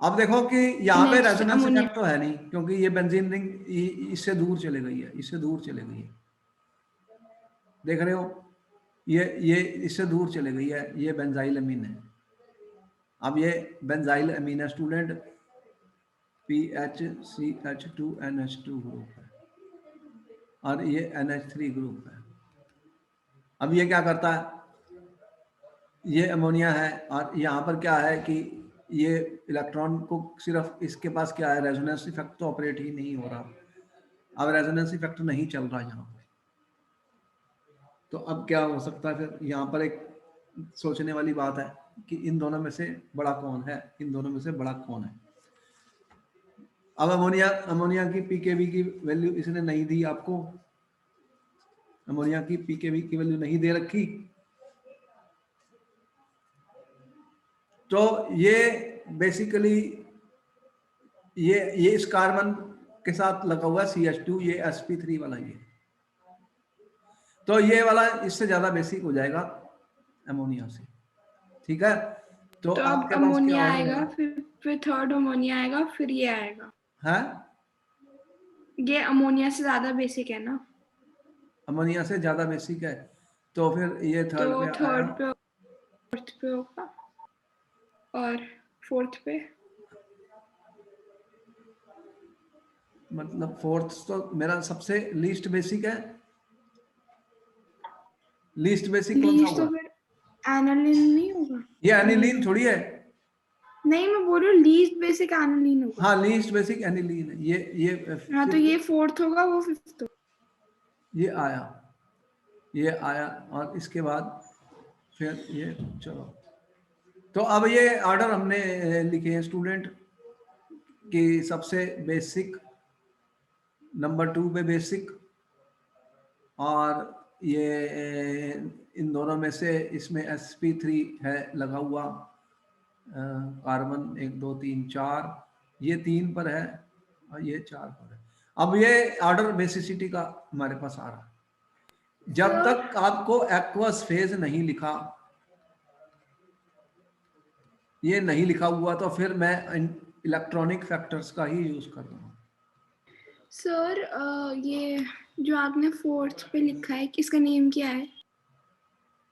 अब देखो कि यहाँ पे नेक्स्ट रेजोनेंस अमोनिया। इफेक्ट तो है नहीं, क्योंकि ये बेंजीन रिंग इससे दूर चले गई है, इससे दूर चले गई है, देख रहे हो, ये इससे दूर चले गई है, ये बेंजाइल अमीन है। अब ये बेंजाइल अमीन है स्टूडेंट, PHCH2NH2 ग्रुप है और ये NH3 ग्रुप है। अब ये क्या करता है, ये अमोनिया है और यहाँ पर क्या है कि ये इलेक्ट्रॉन को सिर्फ इसके पास क्या है, रेजोनेंस इफेक्ट तो ऑपरेट ही नहीं हो रहा। अब रेजोनेंस इफेक्ट नहीं चल रहा यहाँ पर, तो अब क्या हो सकता है फिर, यहाँ पर एक सोचने वाली बात है कि इन दोनों में से बड़ा कौन है, इन दोनों में से बड़ा कौन है। अब अमोनिया की पीकेवी की वैल्यू इसने नहीं दी आपको, अमोनिया की पीकेवी की वैल्यू नहीं दे रखी, तो ये बेसिकली ये इस कार्बन के साथ लगा हुआ CH2, ये sp3 वाला, ये तो ये वाला इससे ज्यादा बेसिक हो जाएगा अमोनिया से, ठीक है। तो तो अब आपके पास क्या अमोनिया ऑर्डर आएगा, है, फिर थर्ड अमोनिया आएगा, फिर ये आएगा। है? ये अमोनिया से ज्यादा बेसिक है ना, अमोनिया से ज्यादा बेसिक है, तो फिर ये तो थर्ड पे आया, थर्ड पे, फोर्थ पे होगा और फोर्थ पे। मतलब फोर्थ तो मेरा सबसे लीस्ट बेसिक है, लीस्ट बेसिक कौन सा लीस्ट तो हुआ, फिर एनालिन नहीं होगा। ये एनिलीन थोड़ी है। नहीं, मैं बोल रही हूँ लीस्ट बेसिक एनालिन होगा। हाँ लीस्ट बेसिक एनिलीन है, ये हाँ, तो ये फोर्थ होगा, वो फिफ्थ होगा। ये आया और इसके बाद फिर ये, चलो तो अब ये ऑर्डर हमने लिखे हैं स्टूडेंट कि सबसे बेसिक, नंबर 2 पे बेसिक, और ये इन दोनों में से इसमें sp3 है लगा हुआ, कार्बन 1 2 3 4, ये 3 पर है और ये 4 पर है। अब ये ऑर्डर बेसिसिटी का हमारे पास आ रहा है। जब सर, तक आपको एक्वस फेज नहीं लिखा, ये नहीं लिखा हुआ, तो फिर मैं इलेक्ट्रॉनिक फैक्टर्स का ही यूज कर रहा हूँ। सर ये जो आपने फोर्थ पे लिखा है, किसका नेम क्या है?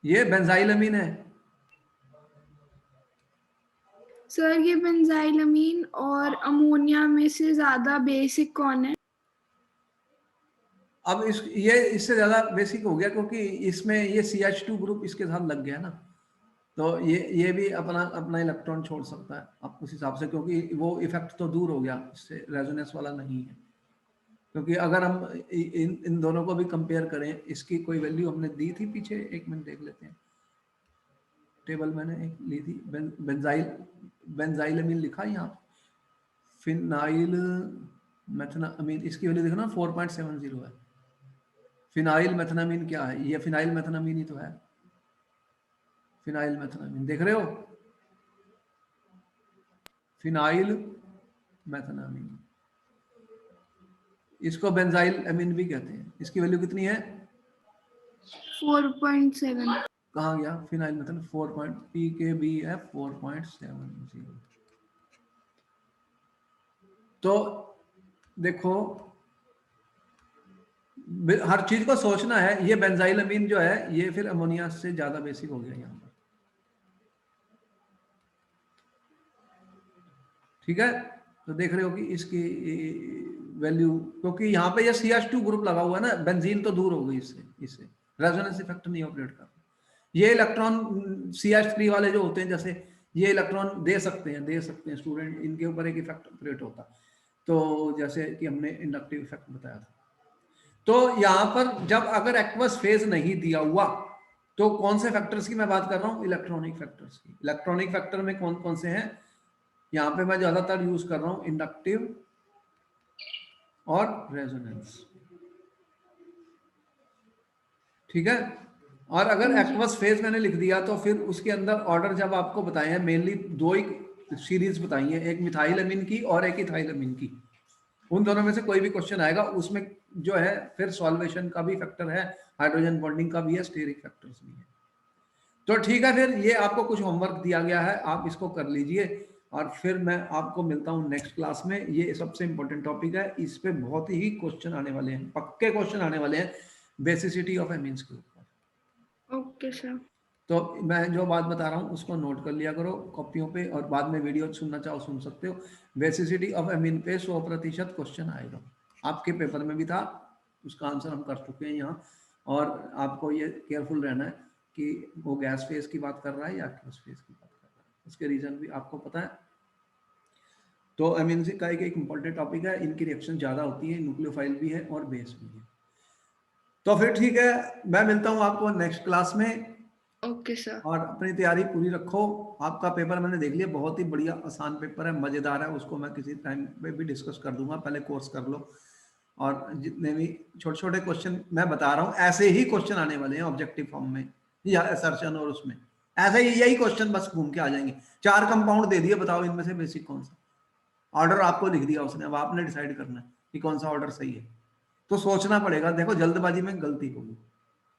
ये बेंजाइलमीन है। सर, ये बेंजाइलमीन और अमोनिया में से ज्यादा बेसिक कौन है? अब ये इससे ज्यादा बेसिक हो गया क्योंकि इसमें ये CH2 ग्रुप इसके साथ लग गया ना, तो ये भी अपना अपना इलेक्ट्रॉन छोड़ सकता है अब उस हिसाब से, क्योंकि वो इफेक्ट तो दूर हो गया, इससे रेजोनेंस वाला नहीं है। क्योंकि अगर हम इन दोनों को भी कंपेयर करें, इसकी कोई वैल्यू हमने दी थी पीछे, एक मिनट देख लेते हैं, टेबल मैंने एक ली थी, बेंजाइलमीन लिखा यहाँ, फिनाइल मेथनामीन, इसकी वैल्यू देखो ना 4.70 है। फिनाइल मेथनामीन क्या है, ये फिनाइल मेथनामीन ही तो है, फिनाइल मैथनामीन देख रहे हो, फिनाइल मैथनामीन, इसको बेंजाइल अमीन भी कहते हैं। इसकी वैल्यू कितनी है? 4.7। कहाँ गया फिनाइल मैथन? 4 pKb है 4.70। तो देखो हर चीज को सोचना है। ये बेंजाइल अमीन जो है ये फिर अमोनिया से ज्यादा बेसिक हो गया यहाँ पर, ठीक है। तो देख रहे हो कि इसकी वैल्यू, क्योंकि यहाँ पे ये CH2 ग्रुप लगा हुआ है ना, बेंजीन तो दूर हो गई इससे, इससे रेजोनेंस इफेक्ट नहीं ऑपरेट कर। ये इलेक्ट्रॉन CH3 वाले जो होते हैं, जैसे ये इलेक्ट्रॉन दे सकते हैं स्टूडेंट, इनके ऊपर एक इफेक्ट ऑपरेट होता है। तो जैसे कि हमने इंडक्टिव इफेक्ट बताया था। तो यहाँ पर जब अगर एक्वस फेज नहीं दिया हुआ, तो कौन से फैक्टर्स की मैं बात कर रहा हूँ? इलेक्ट्रॉनिक फैक्टर्स की। इलेक्ट्रॉनिक फैक्टर में कौन कौन से हैं? यहाँ पे मैं ज्यादातर यूज कर रहा हूँ इंडक्टिव और रेजोनेंस, ठीक है। और अगर एक्वस फेज मैंने लिख दिया तो फिर उसके अंदर ऑर्डर जब आपको बताए हैं, मेनली दो ही सीरीज बताई है, एक मिथाइल अमीन की और एक इथाइल अमीन की। उन दोनों में से कोई भी क्वेश्चन आएगा उसमें जो है फिर सॉल्वेशन का भी फैक्टर है, हाइड्रोजन बॉन्डिंग का भी है, स्टेरिक फैक्टर्स भी है। तो ठीक है, फिर ये आपको कुछ होमवर्क दिया गया है, आप इसको कर लीजिए और फिर मैं आपको मिलता हूँ नेक्स्ट क्लास में। ये सबसे इंपॉर्टेंट टॉपिक है, इस पे बहुत ही क्वेश्चन आने वाले हैं, पक्के क्वेश्चन आने वाले हैं बेसिसिटी ऑफ एमीन्स के ऊपर। Okay sir. तो मैं जो बात बता रहा हूँ उसको नोट कर लिया करो कॉपियों पे, और बाद में वीडियो सुनना चाहो सुन सकते हो। बेसिसिटी ऑफ एमीन पे 100% क्वेश्चन आएगा, आपके पेपर में भी था, उसका आंसर हम कर चुके हैं यहाँ। और आपको ये केयरफुल रहना है कि वो गैस फेज की बात कर रहा है या एक्वस फेज की बात कर रहा है, उसके रीजन भी आपको पता है। तो एमीन का एक इंपॉर्टेंट टॉपिक है, इनकी रिएक्शन ज़्यादा होती है, न्यूक्लियोफाइल भी है और बेस भी है। तो फिर ठीक है, मैं मिलता हूँ आपको नेक्स्ट क्लास में। Okay sir. और अपनी तैयारी पूरी रखो। आपका पेपर मैंने देख लिया, बहुत ही बढ़िया आसान पेपर है, मज़ेदार है, उसको मैं किसी टाइम पे भी डिस्कस कर दूंगा, पहले कोर्स कर लो। और जितने भी छोटे छोटे क्वेश्चन मैं बता रहा हूँ, ऐसे ही क्वेश्चन आने वाले हैं ऑब्जेक्टिव फॉर्म में या असर्शन, और उसमें ऐसे ही यही क्वेश्चन बस घूम के आ जाएंगे। 4 कंपाउंड दे दिए, बताओ इनमें से बेसिक कौन सा? ऑर्डर आपको लिख दिया उसने, अब आपने डिसाइड करना है कि कौन सा ऑर्डर सही है। तो सोचना पड़ेगा, देखो जल्दबाजी में गलती होगी।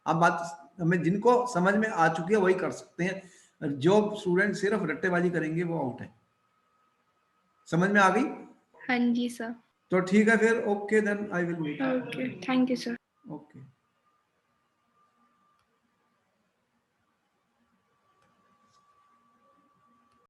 अब बात हमें जिनको समझ में आ चुकी है वही कर सकते हैं, जो स्टूडेंट सिर्फ रट्टेबाजी करेंगे वो आउट है। समझ में आ गई? हाँ जी सर। तो ठीक है फिर, okay then I will meet. Okay, thank you sir. Okay.